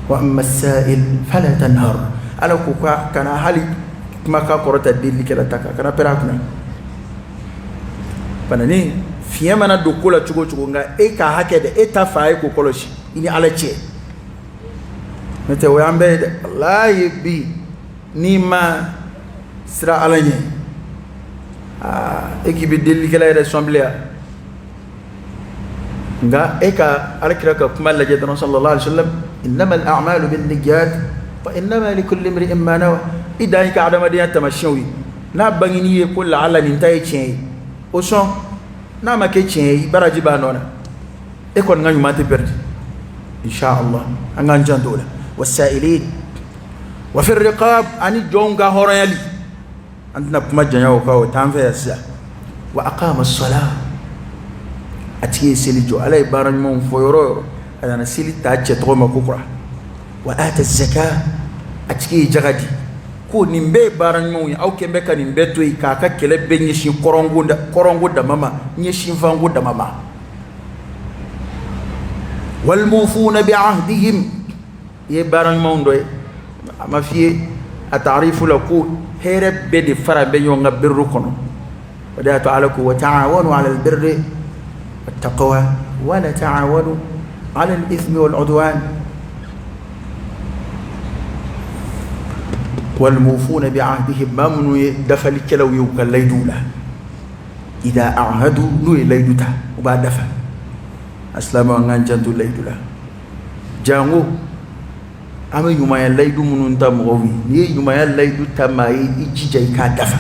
wa amma sa'il fala tanhar ala ku kana hali maka korota deli kala taka kana pera kuna panani fiye mana dokola chugo nga e ka hake de eta fae ko koloshi ini ala che mete wambe wallahi bi ni ma sira alanye équipe deli kala ida assemblée nga eka alkiraka kuma la jadana sallallahu alaihi wasallam innamal a'malu binniyat wa innama likulli imrin ma nawa idan ka adama diya tamashawi na bangini ko la ala ni tay chien o son na ma ke chien baraji ba nona e kon nga nyuma te perdi insha Allah anga njandola wasailin wa fi riqab ani jonga horayali عندنا بمجنة وكاو تانفيا سا وأقام الصلاة أتي سيلجو على بارن مون فيورو أنا سيلي تاجت روما كوكرا وآت الزكاة أتي جغدي كو نيمبي بارن مون أو كمبكا نيمبي توي كاكا كلب نيشين كورونغو دا ماما نيشين فانغو دا ماما والموفون بعهدهم يبارن مون دوي ما في التعريف لكو هرب بدي فرا بينهم البر كنو وده تعالى وتعاونوا على البر والتقوى ولا تعاونوا على الإثم والعدوان والموفون بعهدهم ما من دفل كلو يوكل ليدولا إذا أعهدوا نوي ليدوتا وبعد دفل أسلام وأنجان ليدولا جانو ama ɲumanya layidu minnu ta mɔgɔw ye n'i ye ɲumanya layidu ta maa ye i jija i k'a dafa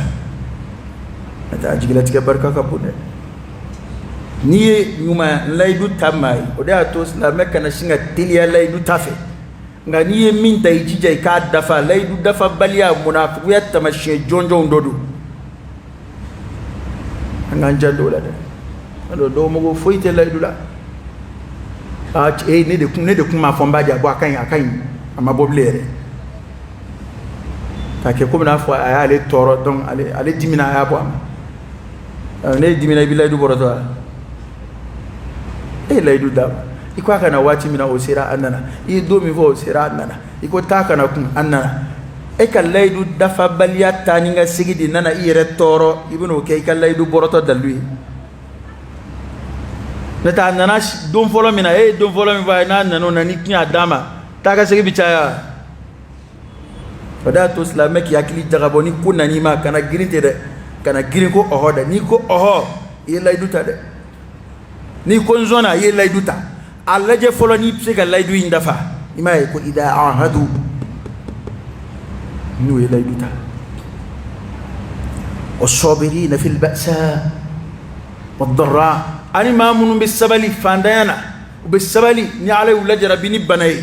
n'o tɛ a jigilatigɛ barika ka bon dɛ n'i ye ɲumanya layidu ta maa ye o de y'a to silamɛ kana sin ka teliya layidu ta fɛ nka n'i ye min ta i jija i k'a dafa layidu dafabaliya munafigiya taamasiyɛn jɔnjɔnw dɔ don an k'an janto o la dɛ alors dɔw mago foyi tɛ layidu la ne de kun m'a fɔ n b'a jɛ a ka ɲi a ma bɔ bilen yɛrɛ k'a kɛ komi n'a fɔ a y'ale tɔɔrɔ donc ale dimina a y'a bɔ a ma ne dimina i bɛ layidu bɔrɔtɔ wa e ye layidu d'a ma i ko a kana waati min na o sera a nana i ye don min fɔ o sera a nana i ko taa kana kun a nana e ka layidu dafabaliya taa ni ka segin de nana i yɛrɛ tɔɔrɔ i bɛn'o kɛ i ka layidu bɔrɔtɔ dalilu ye n'o tɛ a nana don fɔlɔ min na e ye don fɔlɔ min fɔ a ye n'a nana o na ni tun y'a d'a ma taa ka segin bi caya o de y'a to silamɛ k'i hakili jagabɔ ni ko nan'i ma kana girin ten dɛ kana girin ko ɔhɔ dɛ n'i ko ɔhɔ i ye layidu ta dɛ n'i ko n sɔnna i ye layidu ta a lajɛ fɔlɔ n'i bɛ se ka layidu in dafa i m'a ye ko ida ahadu n'u ye layidu ta was-sabirina fil ba'sa wad-dharra ani maa minnu bɛ sabali fantanya na u bɛ sabali ni Ala y'u lajarabi ni bana ye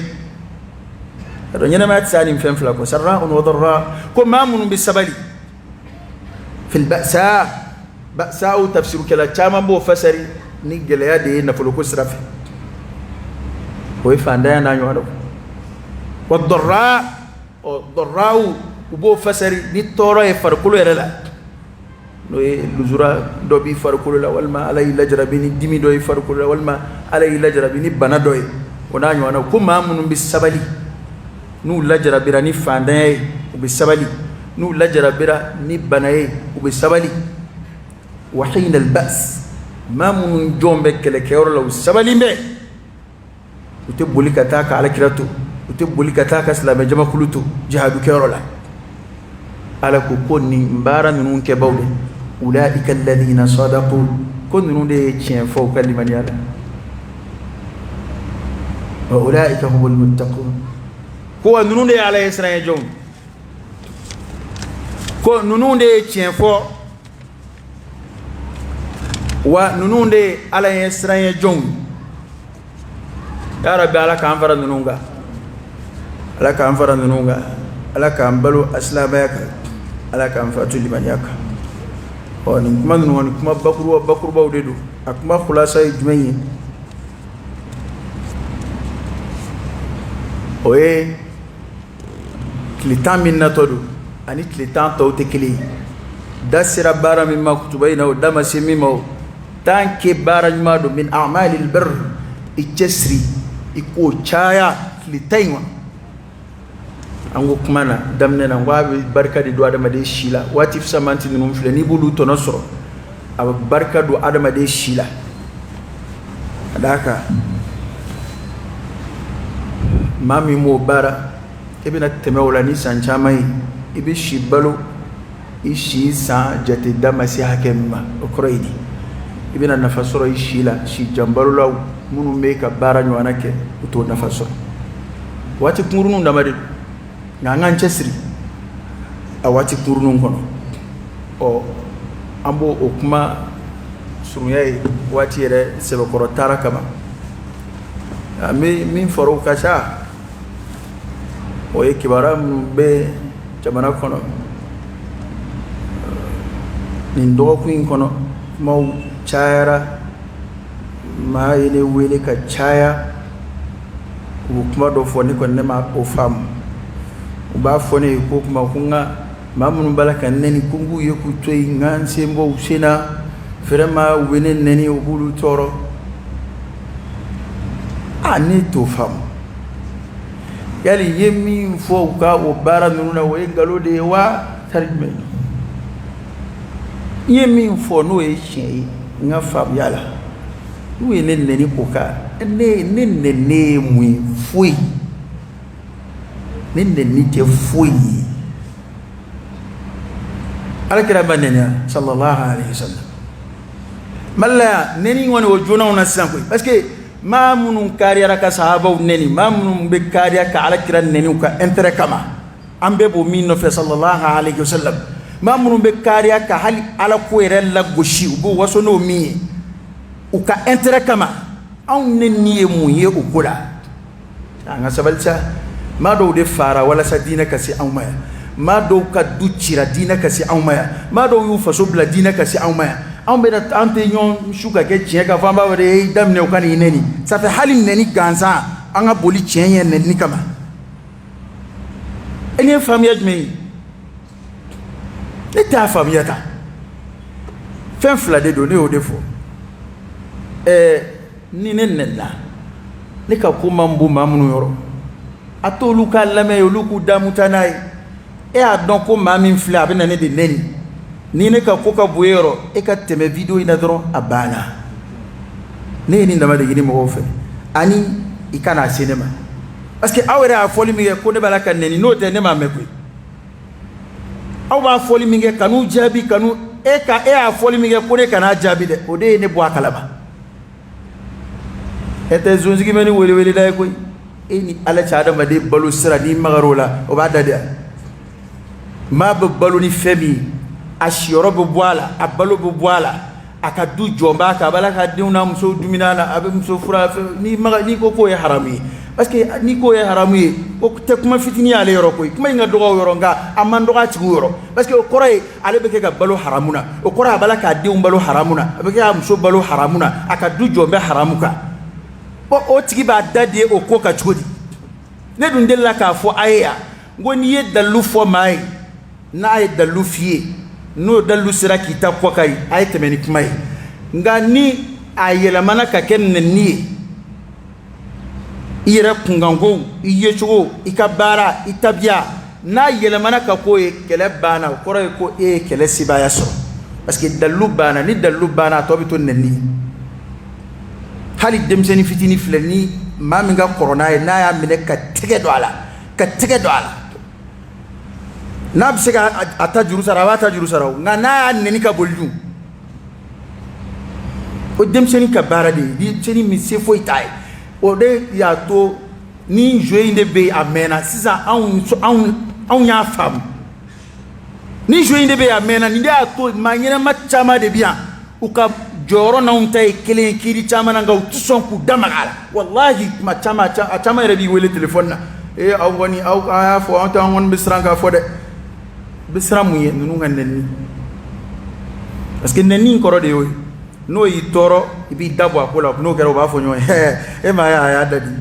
donc ɲɛnamaya tɛ se a ni fɛn fila kɔ sarra'un wa dharra ko maa minnu bɛ sabali fil ba'sa ba'sa o tafsirukɛla caman b'o fasari ni gɛlɛya de ye nafoloko sira fɛ o ye fantanya n'a ɲɔgɔn dɔ wa dharra o dharraw u b'o fasari ni tɔɔrɔ ye farikolo yɛrɛ la n'o ye lujura dɔ b'i farikolo la walima Ala y'i lajarabi ni dimi dɔ ye farikolo la walima Ala y'i lajarabi ni bana dɔ ye o n'a ɲɔgɔn na ko maa minnu bɛ sabali n'u lajarabira ni fantanya ye u bɛ sabali n'u lajarabira ni bana ye u bɛ sabali wa hina al-ba's maa minnu jɔn bɛ kɛlɛkɛyɔrɔ la u sabali bɛ u tɛ boli ka taa ka Alakira to u tɛ boli ka taa ka silamɛ jamakulu to jihadu kɛyɔrɔ la Ala ko nin baara ninnu kɛbaaw de ulaika alladhina sadaqu ko ninnu de ye tiɲɛ fɔ u ka limaniya la wa ulaika humul muttaqun ko wa ninnu de ye Ala ye siran ye jɔnw ko ninnu de ye tiɲɛ fɔ wa ninnu de ye Ala ye siran ye jɔnw ya Rabbi Ala k'an fara ninnu kan Ala k'an fara ninnu kan Ala k'an balo asilamaya kan Ala k'an fatu limaniya kan nin kuma ninnu ni kuma bakurubaw de don a kuma khulasa ye jumɛn ye o ye tile 10 min natɔ don ani tile 10 tɔw tɛ kelen ye da sera baara min ma kutuba in na o da ma se min ma o tant que baara ɲuman don min a'malil birr i cɛsiri i k'o caya tile 10 in kɔnɔ an ko kuma na daminɛ na n ko a bɛ barika de don adamaden si la waati fisamanti ninnu filɛ n'i b'olu tɔnɔ sɔrɔ a bɛ barika don adamaden si la ka d'a kan maa min m'o baara i bɛna tɛmɛ o la ni san caman ye i bɛ si balo i si san jate da ma se hakɛ min ma o kɔrɔ ye di i bɛna nafa sɔrɔ i si la si jan balolaw minnu bɛ ka baara ɲɔgɔnna kɛ u t'o nafa sɔrɔ waati kunkuruninw dama de don nka an k'an cɛsiri a waati kunkuruninw kɔnɔ an b'o o kuma surunya ye waati yɛrɛ sɛbɛkɔrɔ taara kama an bɛ min fɔra o ka ca o ye kibaruya minnu bɛ jamana kɔnɔ nin dɔgɔkun in kɔnɔ kumaw cayara maa ye ne wele ka caya u bɛ kuma dɔ fɔ ne kɔni ne ma o faamu u b'a fɔ ne ye ko kuma ko n ka maa minnu b'a la ka nɛni ko n k'u ye k'u to yen n ka n sen bɔ u sen na vraiment u bɛ ne nɛni u b'olu tɔɔrɔ ne t'o faamu yali n ye min fɔ u ka o baara ninnu na o ye nkalon de ye wa tari jumɛn n ye min fɔ n'o ye tiɲɛ ye n ka faamuya la n'u ye ne nɛni o kan ne nɛni ye mun ye foyi ne nɛni tɛ foyi ye Alakira ma nɛni sallallahu alaihi wasallam mali la yan nɛni kɔni o jonaw na sisan koyi parce que ma munun kariya ka sahabaw neni ma munun be kariya ka ala kira neni ka intérêt kama ambe bo min no fe sallallahu alayhi wasallam ma munun be kariya ka hali ala ko yɛrɛ la gosi u bo waso no min u ka intérêt kama anw neni ye mun ye u ko la anga sabalta ma do de fara wala sa dina kasi anw ma ma do ka du cira dina kasi anw ma ma do yu faso bla dina kasi anw ma anw bɛ na an tɛ ɲɔgɔn su ka kɛ tiɲɛ kan fɔ an b'a fɔ de ye daminɛ o ka nin nɛni ça fait hali nɛni gansan an ka boli tiɲɛ ye nɛni kama e ni ye faamuya jumɛn ye ne t'a faamuya ta fɛn fila de don ne y'o de fɔ ni ne nɛnna ne ka ko man bon maa minnu yɔrɔ a t'olu ka lamɛn olu k'u damuta n'a ye e y'a dɔn ko maa min filɛ a bɛ na ne de nɛni ni ne ka ko ka bo yɔrɔ e ka tɛmɛ video in na dɔrɔn a banna ne ye nin dama de ɲini mɔgɔw fɛ ani i kana se ne ma parce que aw yɛrɛ y'a fɔli min kɛ ko ne b'a la ka nɛni n'o tɛ ne m'a mɛn koyi aw b'a fɔli min kɛ kan'u jaabi kanu e y'a fɔli min kɛ ko ne kan'a jaabi dɛ o de ye ne bɔ a kalama e tɛ zonsigi mɛ ni welewele da ye koyi e ni ala cɛ adamaden balo sira n'i magar'o la o b'a da de maa bɛ balo ni fɛn min ye a siyɔrɔ bɛ bɔ a la a balo bɛ bɔ a la a ka du jɔn b'a kan a b'a la ka denw n'a muso dumuni na a bɛ muso fura n'i ko k'o ye haramu ye parce que n'i k'o ye haramu ye o tɛ kuma fitinin y'ale yɔrɔ koyi kuma in ka dɔgɔ o yɔrɔ nka a man dɔgɔ a tigiw yɔrɔ parce que o kɔrɔ ye ale bɛ kɛ ka balo haramu na o kɔrɔ a b'a la k'a denw balo haramu na a bɛ kɛ k'a muso balo haramu na a ka du jɔn bɛ haramu kan o tigi b'a da di o ko kan cogo di ne dun delila k'a fɔ a ye yan n ko n'i ye dalilu fɔ maa ye n'a ye dalilu f'i ye n'o dalilu sera k'i ta kɔ ka ye a ye tɛmɛ ni kuma ye nka ni a yɛlɛmana ka kɛ nɛni ye i yɛrɛ kunkanko i yecogo i ka baara i tabiya n'a yɛlɛmana ka k'o ye kɛlɛ banna o kɔrɔ ye ko e ye kɛlɛ sebaaya sɔrɔ parce que dalilu banna ni dalilu banna a tɔ bɛ to nɛni ye hali denmisɛnnin fitinin filɛ ni maa min ka kɔrɔ n'a ye n'a y'a minɛ ka tɛgɛ don a la ka tɛgɛ don a la n'a bɛ se ka a ta juru sara a b'a ta juru sara o nka n'a y'a nɛni ka boli dun o denmisɛnnin ka baara de ye denmisɛnnin min se foyi t'a ye o de y'a to ni jeu in de bɛ yen a mɛnna sisan anw y'a faamu ni jeu in de bɛ yen a mɛnna nin de y'a to maa ɲɛnama caman de bɛ yan u ka jɔyɔrɔ n'anw ta ye kelen ye kiiri caman na nka u tɛ sɔn k'u damaga a la walahi tuma caman a caman yɛrɛ b'i wele telefɔni na aw kɔni aw y'a fɔ an kɔni bɛ siran k'a fɔ dɛ bɛ siran mun ye ninnu ka nɛni parce que nɛni in kɔrɔ de y'o ye n'o y'i tɔɔrɔ i b'i da bɔ a ko la n'o kɛra u b'a fɔ ɲɔgɔn ye e m'a ye a y'a da di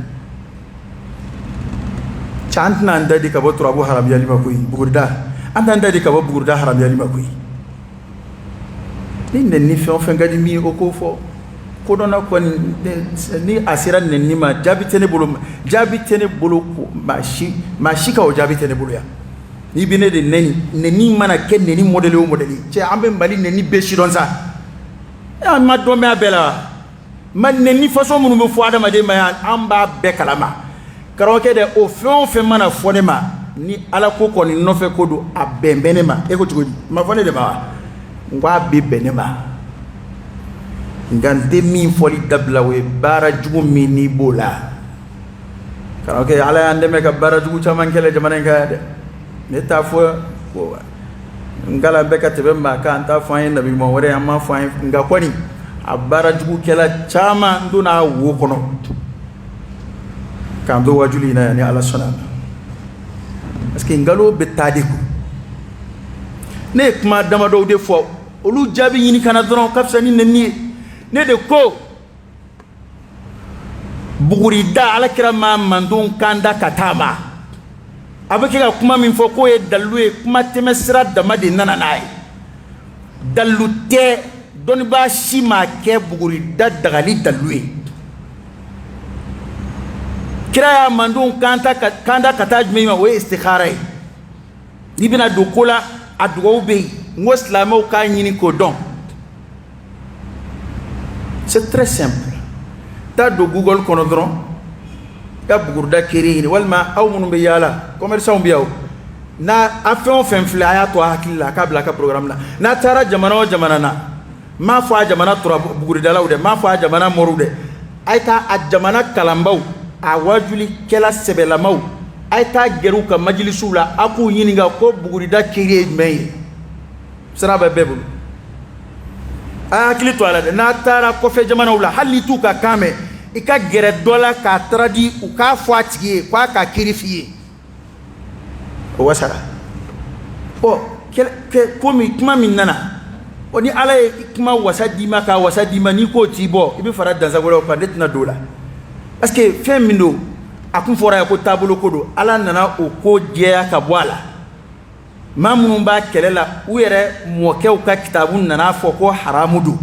cɛ an tɛna an da di ka bɔ turabu haramuyali ma koyi bugurida an t'an da di ka bɔ bugurida haramuyali ma koyi ni nɛni fɛn o fɛn ka di min ye o k'o fɔ kodɔnna kɔni ni a sera nɛni ma jaabi tɛ ne bolo maa si ka o jaabi tɛ ne bolo yan n'i bɛ ne de nɛni mana kɛ nɛni mɔdɛli o mɔdɛli cɛ an bɛ mali nɛni bɛɛ sidɔn sa an ma dɔn bɛ a bɛɛ la ma nɛni façon minnu bɛ fɔ adamaden ma yan an b'a bɛɛ kalama karamɔgɔkɛ dɛ o fɛn o fɛn mana fɔ ne ma ni ala ko kɔni nɔfɛ ko don a bɛn bɛ ne ma e ko cogo di ma fɔ ne de ma wa n ko a bɛ bɛn ne ma nka n tɛ min fɔli dabila o ye baara jugu min n'i b'o la karamɔgɔkɛ ala y'an dɛmɛ ka baara jugu caman kɛlɛ jamana in kan yan dɛ ne t'a fɔ nkala bɛɛ ka tɛmɛ maa kan an t'a fɔ an ye nabi ɲuman wɛrɛ an m'a fɔ an ye nka kɔni a baara jugu kɛla caman n donna a wo kɔnɔ k'an to wajuli in na yan ni ala sɔnna parce que nkalon bɛ taa de ko ne ye kuma damadɔw de fɔ olu jaabi ɲini kana dɔrɔn ka fisa ni nɛni ye ne de ko bugurida alakira ma mandenw kan da ka taa ma a bɛ kɛ ka kuma min fɔ k'o ye dalilu ye kuma tɛmɛ sira dama de nana n'a ye dalilu tɛ dɔnnibaa si ma kɛ bugurida dagali dalilu ye kira y'a mandenw kan da ka taa jumɛn ma o ye istikhara ye n'i bɛna don ko la a dugawu bɛ yen n ko silamɛw k'a ɲini k'o dɔn c'est très simple taa don Google kɔnɔ dɔrɔn ka bugurida kere ɲini walima aw minnu bɛ yaala commerçants bɛ yan n'a a fɛn o fɛn filɛ a y'a to a hakili la a k'a bila a ka programme la n'a taara jamana o jamana na n m'a fɔ a jamana tura buguridalaw dɛ n m'a fɔ a jamana mɔriw dɛ aita a jamana kalambaw a wajuli kela sebelamaw aita geru ka majlisu la aku yininga ko bugurida kiri mey sara ba bebul akili to ala na tara ko fe jamana wala halitu ka kame ika gere dola ka tradi u ka fatigi kwa ka kirifiye o wasara o ke komi kuma min nana oni ala kuma wasadi maka wasadi mani ko tibo ibi fara danza wala ko detna dola parce que femindo akun fora ya ko tabulo kodo ala nana o ko jeya ka bwala mamunun ba kelela u yere mokew ka kitabun nana fo ko haramudu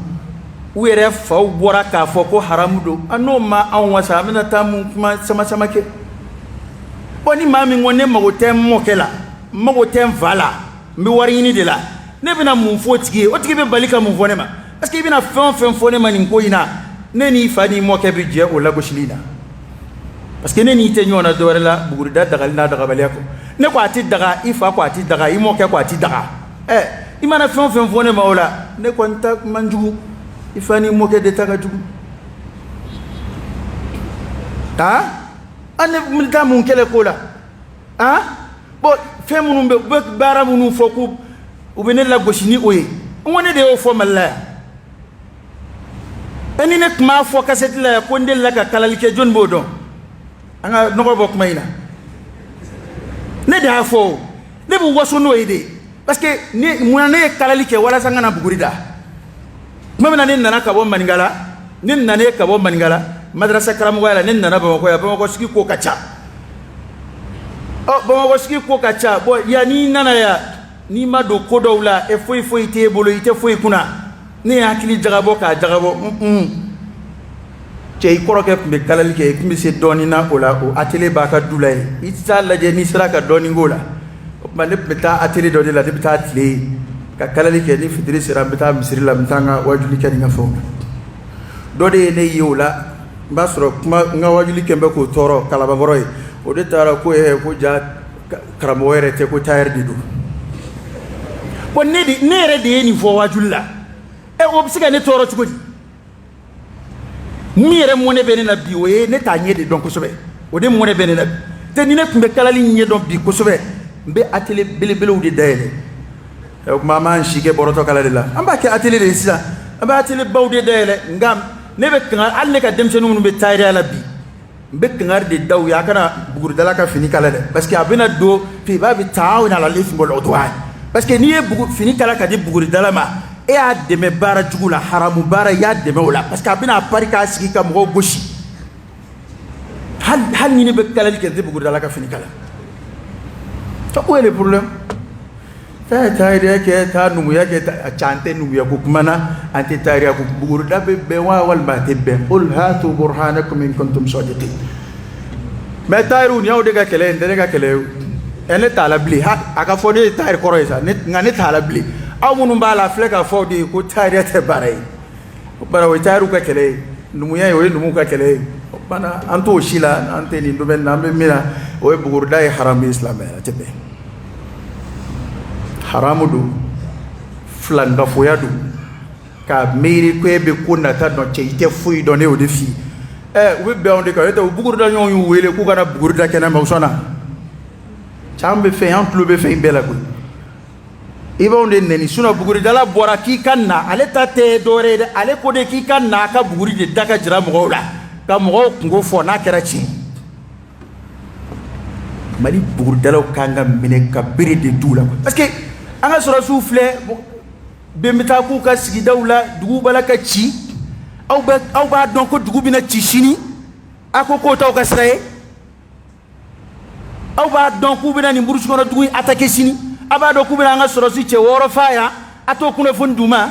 u yere faw bora ka fo ko haramudu ano ma an wasa amina tamu kuma sama ke boni mami ngone magotem mokela magotem vala mi wari ni de la ne bina mun fo tigi o tigi be balika mun fo ne ma parce que bina fen fo ne ma ni ko ina ne ni fani moke bi je o la goshilina parce que ne ni te nyona do la bugurida daga na daga baliako ne ko ati daga ifa ko ati daga imoke ko ati daga imana fen fo ne ma ola ne ko nta manjugu ifani moke de taga jugu ta ane multa mun kele ko la bo fe munun be bara munun fo ko ubene la goshini oye ngone de o fo malla eni ne ma fo kaset la ko ndel la ka kalal ke jon bodon anga noko bok mayna ne da fo ne bu waso no ide parce que ne muna ne kalal ke wala sanga na bugurida mamana ne nana ka bo maningala ne nana ka bo maningala madrasa karamu wala ne nana ba ko ya ba ko siki ko kacha ba ko siki ko kacha bo ya ni nana ya ni ma do ko dawla e foi te bolo ite foi kuna ni hakili jagabo ka jagabo cey koroke be kalal ke kumbe se doni na ola o atele ba ka dulay itsa la je ni sira ka doni ngola ma ne beta atele do de la de beta atele ka kalal ke ni fitri sira beta misri la mtanga wajuli ke nga fo do de ne yola basro kuma nga wajuli ke be ko toro kala ba boroy o de tara ko e ko ja karamo were te ko tayar didu ko nedi nere de ni fo wajulla e o bisika ne toro tukodi mire mone bene na bi oye ne ta nyede donc sobe o de mone bene na te ni ne kumbe kalali nye donc bi ko sobe mbe atele bele udi dayele e mama nshige boroto kala de la amba ke atele de sisa amba atele bawde dayele ngam ne be kan al ne ka demsenu mun be tayre ala bi mbe kan de daw ya kana bugur dala ka fini kala de parce que abena do fi babi taawina ala lif mbol odwa parce que ni e bugu fini kala ka di buguri dalama e a deme bara jugula haramu bara ya deme wala parce que abina pari ka sigi ka mo goshi hal ni ne be kala ke di buguri dalaka fini kala to ko le problème ta ide ke ta numu ya ke ta chante numu ya ko kumana ante tariya ko buguri dabe be wa wal ma tebbe qul hatu burhanakum in kuntum sadiqin ma tayru nyaw de ga kele ndere ga kele ene tala bli ha aka fo ne tayr koroisa ne ngani tala bli aw munum bala fleka fo di ko tayr te bare bara we tayru ka kele numu ya we numu ka kele bana anto shila ante ni do ben nambe mira o bugur dai haram islam ya tebe haramudu flanga fo yadu ka meri ko be kunna ta no cheite fu do ne o defi we be on de ka to bugur da nyon yu wele ku kana bugur da kena mawsona chambe fe en club fe bela ko iba onde neni suna buguri dala bora ki kanna ale tate dore de ale ko de ki kanna ka buguri de daga jira mo la ka mo ngo fo na kera chi mali buguri dala kanga mine ka biri de dula parce que anga sura souffle be meta ku ka sigi dawla dugu bala ka chi aw ba donc dugu bina chi shini akoko taw ka sray aw ba don ku bina ni burus kono dugu attaquer sini aba do ku bina nga soro si che woro faya ato kuno funduma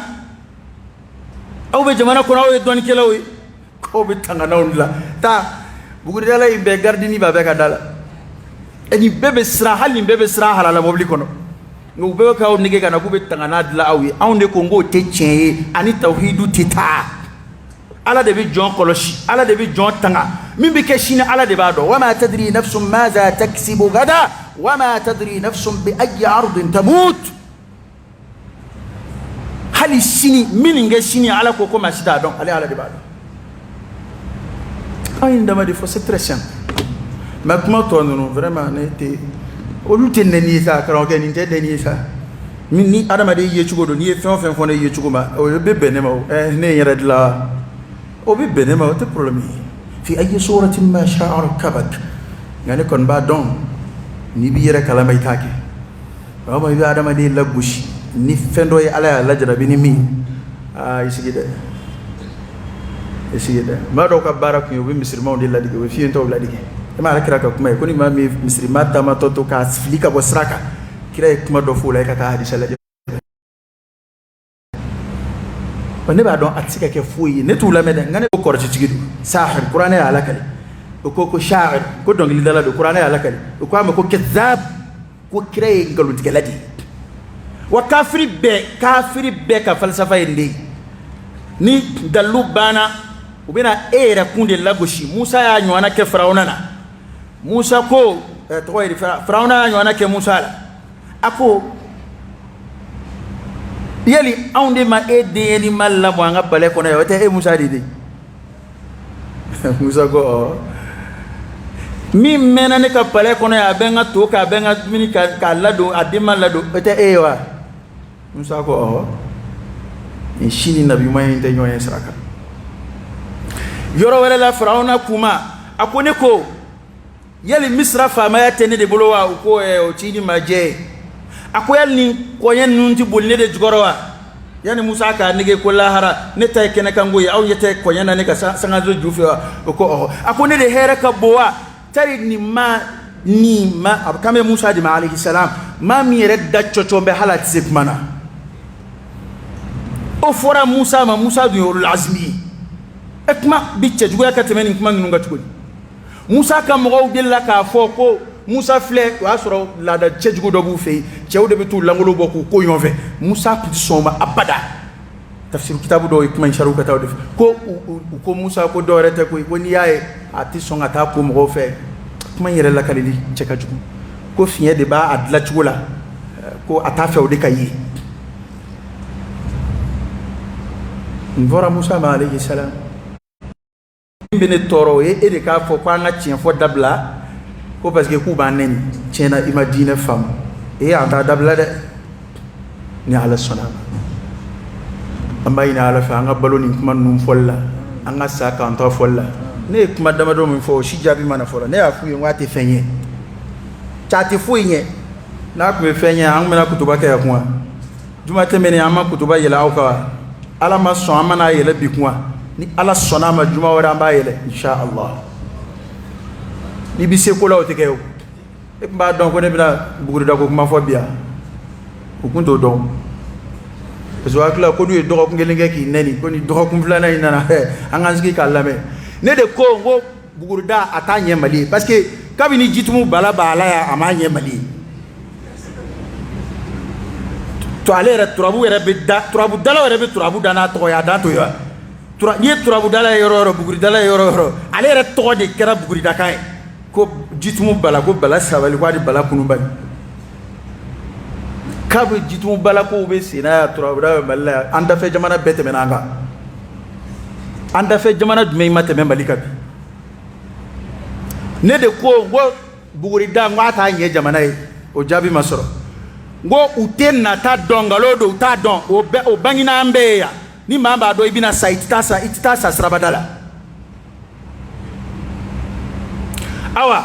aw be jamana kono aw don kelaw ko be tangana on la ta buguri dala be gardini ba be ka dala eni bebe sra halin bebe sra halala mobli kono ngo be ka on nige kana ku be tangana dala awi aw ne ko ngo te cheye ani tawhidu tita ala de bi jon koloshi ala de bi jon tanga min bi keshina ala de bado wama tadri nafsum madha taksibu gada wama tadri nafsum bi ayi ardin tamut hali sini min nge sini ala ko masida don ala de bado une dame de fois, c'est très simple. Mais comment toi, nous, vraiment, au lieu de tenir ça, quand on a ça, ni Adam de Yechugo, ni Fon Fon de Yechugoma, ou le bébé Nemo, n'est de la. Au bébé Nemo, te problème. Fi aïe sourate ma sha'ar kabak. Yani kon ba don, ni biyere kalamaitake. Rama bi Adam de la bouche, ni fendoy ala la jara bini mi. Ah, ici ma do ka barak yo bi misirma de la dige fi ento la dige ma la kiraka kuma ko ni ma mi misirma ta ma to ka flika bo sraka kira kuma do fu la ka hadisa la ne ba don atika ke fuyi ne tu la meden ngane ko korti tigidu sahir qur'an ya ala kali ko sha'ir ko don li dala do qur'an ya ala kali ko am ko kazzab ko kira ngalu dige la di wa kafiri be ka falsafa indi ni dalu bana ubina era kunde lagoshi Musa ya nywana ke Faraona na Musa ko toy Faraona ya nywana ke Musa la ako yeli aunde ma ede ni malla mo nga bale ko na yote Musa didi Musa ko mi mena ne ka bale ko na ya benga to ka benga mini ka lado adima lado ete ewa Musa ko shini nabi mai inte nyoya sraka yoro wala la Faraona kuma akone ko yeli Misra fama ya tene de bolowa ko o chini maje akoyal ni koyen nunti bolne de jugorowa yani Musa ka nige ko lahara ne tay kene kango ya aw yete koyen na ne ka sanga zo jufewa ko akone de hera ka bowa tari ni ma kame Musa di ma alayhi salam ma mi redda chochombe halat zikmana o fora Musa du yorul azmi ekma bicce jugoya katemeni kuma ngunga tugoni Musa ka mo dilla ka foko Musa fle wa soro la da chejugo do bu fe chew de bitu langolo boku ko yonve Musa ku soma abada tafsir kitabu do kuma insharu ka tawde ko Musa ko do rete ko woni yae ati songa ta ko mo fe kuma yere la kalili cheka jugo ko fiye de ba adla chugula ko ata fe o de kayi Mvora Musa alayhi salam bene toro e de ka fo kwa nga tien fo dabla ko parce que ku ba nen tiena imagine femme e anta dabla de ni ala sonama amba ina ala fa nga baloni kuma num folla anga saka anta folla ne kuma dama do min fo shi jabi mana folla ne afu yin wate fenye chati fu yin na ku fenye an mena kutuba ka yakwa juma temene amma kutuba yela auka ala ma so amana yela bikwa ni ala sona ma juma wara mba yele insha Allah ni bise ko law teke e mba don ko ne bina buguri da ko ma fo bia ko kunto don parce que akla ko du do ko ngelinge ki neni ko ni do ko mflana ina na anganski kallame ne de ko ngo buguri da atanye mali parce que kabini jitumu bala ya amanye mali to alera turabu era bidda turabu dala era bid turabu dana to ya da to ya turabu dala yoro buguri dala yoro alera to de kera buguri da kai ko jitumu bala ko bala sabali ko di bala kunu bani kabu jitumu bala ko be sina turabu da balla anda fe jamana bete menanga anda fe jamana dume mate membali kabi ne de ko ngo buguri da ngata nye jamana e o jabi masoro ngo utenna ta dongalo do ta don o bangina ambeya ni mamba do ibina itasa srabadala awa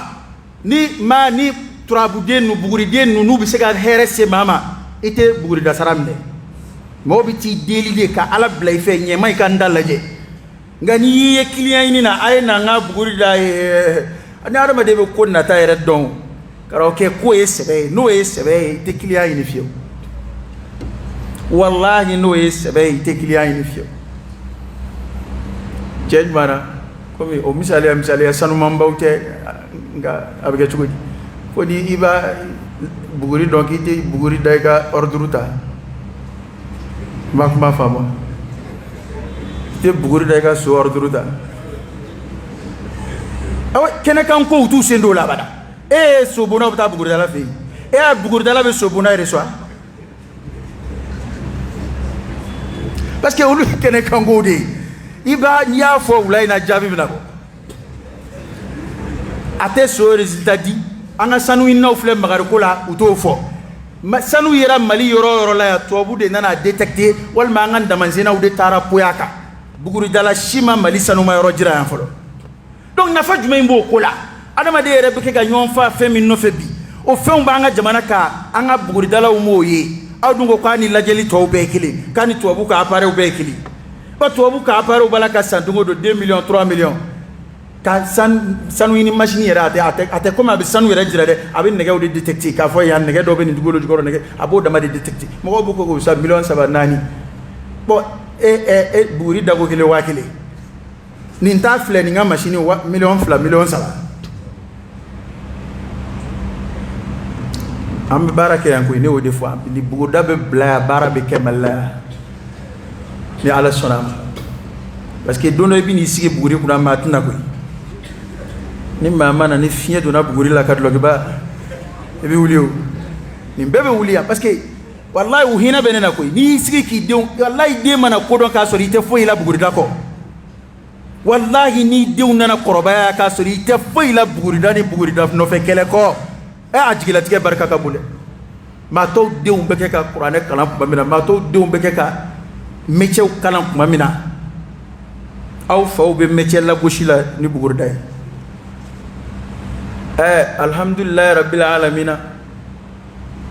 ni turabuden nu buguriden nu bi sega herese mama ite buguri da saramne mo bi ti delide ka ala blay fe nyema ka ndalaje ngani ye client ni na ay na nga buguri da ani arama de be ko na ta yere don karaoke ko esebe no esebe te client ni fio wallahi no esebe te client ni fio change mana komi o misali sanu mambawte nga abige chugudi ko di iba buguri donc ite buguri dayka ordruta ma famo te buguri dayka so ordruta awa kene kan ko tu sendo la bada e so bona bata buguri dala fe e buguri dala be so bona reso parce que olu kene kan go de iba nya fo ulai na jabi binako ate so résultat di anga sanu inna flem magar ko la uto fo sanu yera mali yoro la ya tobu de nana détecter wal ma ngan damanzena ou de tara poyaka buguri dala shima mali sanu ma yoro jira en folo donc nafa jumay mbo ko la adama de yere beke ga nyon fa femi no fe bi o fe ba nga jamana ka anga buguri dala o moye adungo ko ani lajeli to be kili kani to bu ka apare o be kili ba to bu ka apare o bala ka sandungo do 2 millions 3 millions ka sanu ini machine yera ate comme abi sanu yera jira de abi nege o de detective ka fo ya nege do be ni dugolo jigoro nege abo dama de detective mo ko ko sa million saba nani bo buri dago kile wakile ni nta fle ni nga machine wa million fla million saba am baraka yanko ni o de fois ni bugo dabe bla barabe kemala ni ala sonam parce que dono bi ni sigi buguri kuna matna ko ni mama na ni fiye dona buguri la kadlo ba e bi wulio ni bebe wulia parce que wallahi uhina benena ko ni sigi ki de wallahi de mana ko don ka sori te foi la buguri dako wallahi ni de unana koroba ka sori te foi la buguri dani buguri daf no fe kele ko e ajigila tike barka ka bule ma to de un beke ka qur'ane kalam mamina ma to de un beke ka métier kalam mamina aw faw be métier la goshila ni buguri dai alhamdulillah rabbil alamin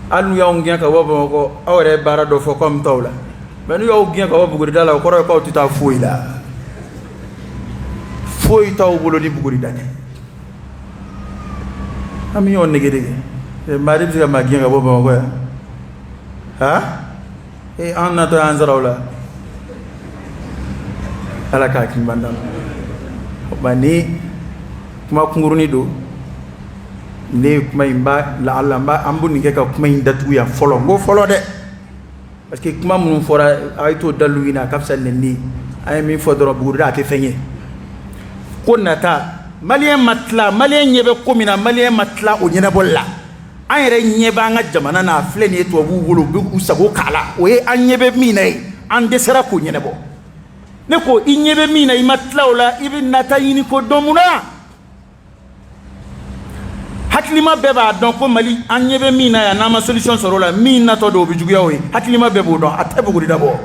anu yaw ngiya ka wabo ko awre bara do fo comme tawla ben yaw ngiya ka wabo buguri dala ko ro ko tuta foila foy taw bolo ni buguri dane ami yon negede e mari bi ma ngiya ka wabo ko ha e anna to anzarawla ala ka kin bandam bani kuma kunguruni do ne kuma imba la Allah mba ambu ni keka kuma indatu ya folo ngo folo de parce que kuma mun fora ay to daluina kapsal ni ay mi fodoro bugura te fenye konata malien matla malien nyebe komina malien matla o nyena bolla an re nyeba nga jamana na fle ni to bu wolo bu sago kala o e an nyebe minai an desera ko nyena bo ne ko inyebe minai matla ola ibn natayini ko domuna haklima beba donc ko mali anyebe mina ya na ma solution soro la mina to do bi juguya o haklima bebo don atebe gudi dabo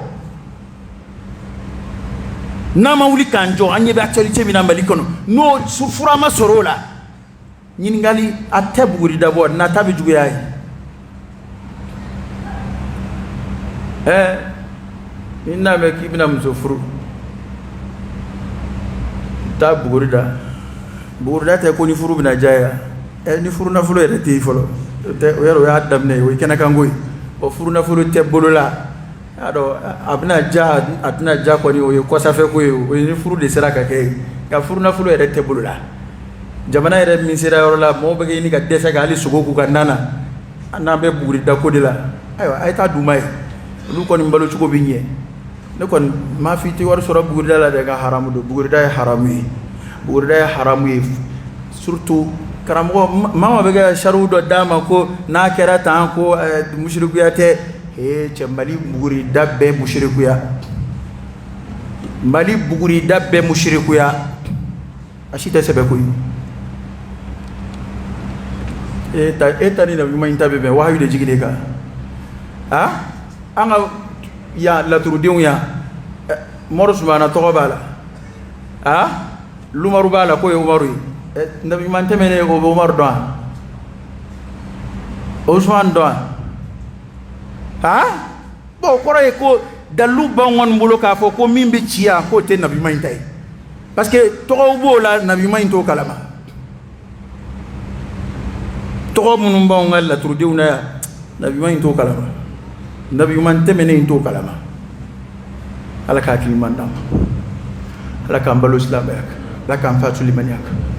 na ma wuli kanjo anyebe actualité mina mali kono no sufura ma soro la nyin ngali atebe gudi dabo na tabi juguya inna me kibina msufuru tabu gudi da te ko ni furu bina jaya ni furu na fulo rete folo te yero ya damne o kena kangoy o furu na fulo te bolola ado abna ja ko ni o ko sa fe ko o ni furu de seraka ke ya furu na fulo rete bolola jamana ere min sira yoro la mo be ni ga desa ga ali sugo ku kanana ana be buguri da ko de la ayo ay ta dumay lu ko ni mbalo ci ko binye ne kon ma fi ti war sura buguri da la de ga haramu do buguri da haramu yi surtout karamo mama bega sharu do dama ko na kera tan ko mushriku te che mali buguri dabbe mushriku mali buguri dabbe mushriku ashita sebe ko eta ni na yuma intabe be wahayu de jigide ka anga ya la turdiun ya morus bana to bala lumaru bala ko umaru nabi man temene ko Omar doan Ousmane doan bo kore ko dalu bangon mbolo ka fo ko mimbe chia ko te nabi man tay parce que to bo la nabi man to kalama to munum ba ngal la tur diuna nabi man to kalama nabi man temene to kalama ala ka ki man dam ala ka mbalo islam yak la ka fatu limaniak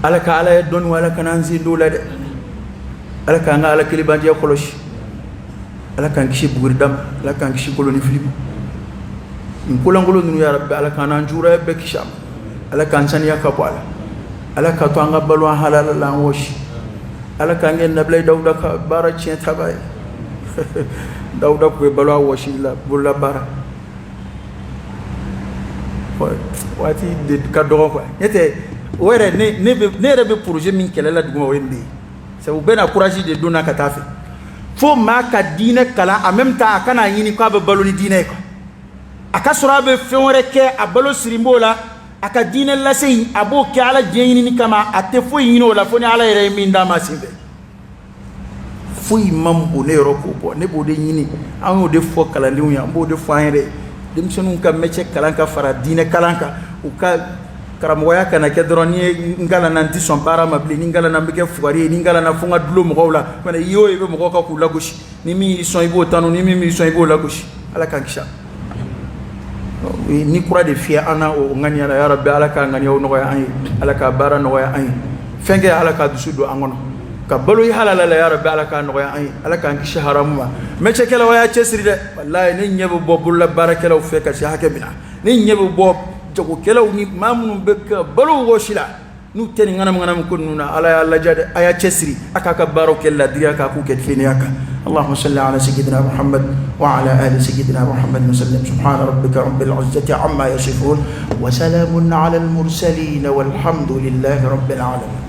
ala ka ala don wala kananzi dola de ala ka ngala kilibandi ya koloshi ala kan kishi bugurdam ala kan kishi koloni filibu nkulangolo nu ya rabbi ala kan anjura be kisham ala kan saniya ka pala ala ka to anga balwa halala la woshi ala ka ngen nablay dawda ka bara cien tabay dawda ko balwa woshi la bulla bara wati de ka dogo ko yete wɛrɛ ne yɛrɛ bɛ projet min kɛlɛla duguma o ye nin de ye sabu bɛɛ na courage de donna ka taa fɛ fo maa ka diinɛ kalan en même temps a kana ɲini k'a bɛ balo ni diinɛ ye quoi a ka sɔrɔ a bɛ fɛn wɛrɛ kɛ a balo siri b'o la a ka diinɛ lase yen a b'o kɛ ala diɲɛ ɲinini kama a tɛ foyi ɲini o la fo ni ala yɛrɛ ye min d'a ma sen fɛ foyi ma bon ne yɔrɔ k'o bɔ ne b'o de ɲini an y'o de fɔ kalandenw ye an b'o de fɔ an yɛrɛ denmisɛnninw ka métier kalan ka fara diinɛ kalan kan u ka karamɔgɔya kana kɛ dɔrɔn ni ye n kalanna n tɛ sɔn baara ma bilen ni n kalanna n bɛ kɛ fugari ye ni n kalanna fo n ka dulon mɔgɔw la i ye o ye i bɛ mɔgɔw kan k'u lagosi ni min y'i sɔn i b'o tanu ni min b'i sɔn i b'o lagosi ala k'an kisi ni kura de fiyɛ an na o ŋaniya la ya rabbi ala k'a ŋaniyaw nɔgɔya an ye ala k'a baara nɔgɔya an ye fɛn kɛ ala k'a dusu don an kɔnɔ ka balo i halala la ya rabbi ala k'a nɔgɔya an ye ala k'an kisi haramu ma métier-kɛlaw y'a cɛsiri dɛ walahi ne ɲɛ bɛ bɔ bololabaarakɛlaw fɛ ka se hakɛ min na ne ɲɛ bɛ bɔ jagokɛlaw ni maa minnu bɛ ka balo wɔsi la n'u tɛ nin ŋanamu ko ninnu na ala y'a lajɛ dɛ a y'a cɛsiri a k'a ka baaraw kɛ ladiriya k'a k'u kɛ tilennenya kan اللهم صل على سيدنا محمد وعلى آل سيدنا محمد وسلم سبحان ربك رب العزة عما يصفون وسلام على المرسلين والحمد لله رب العالمين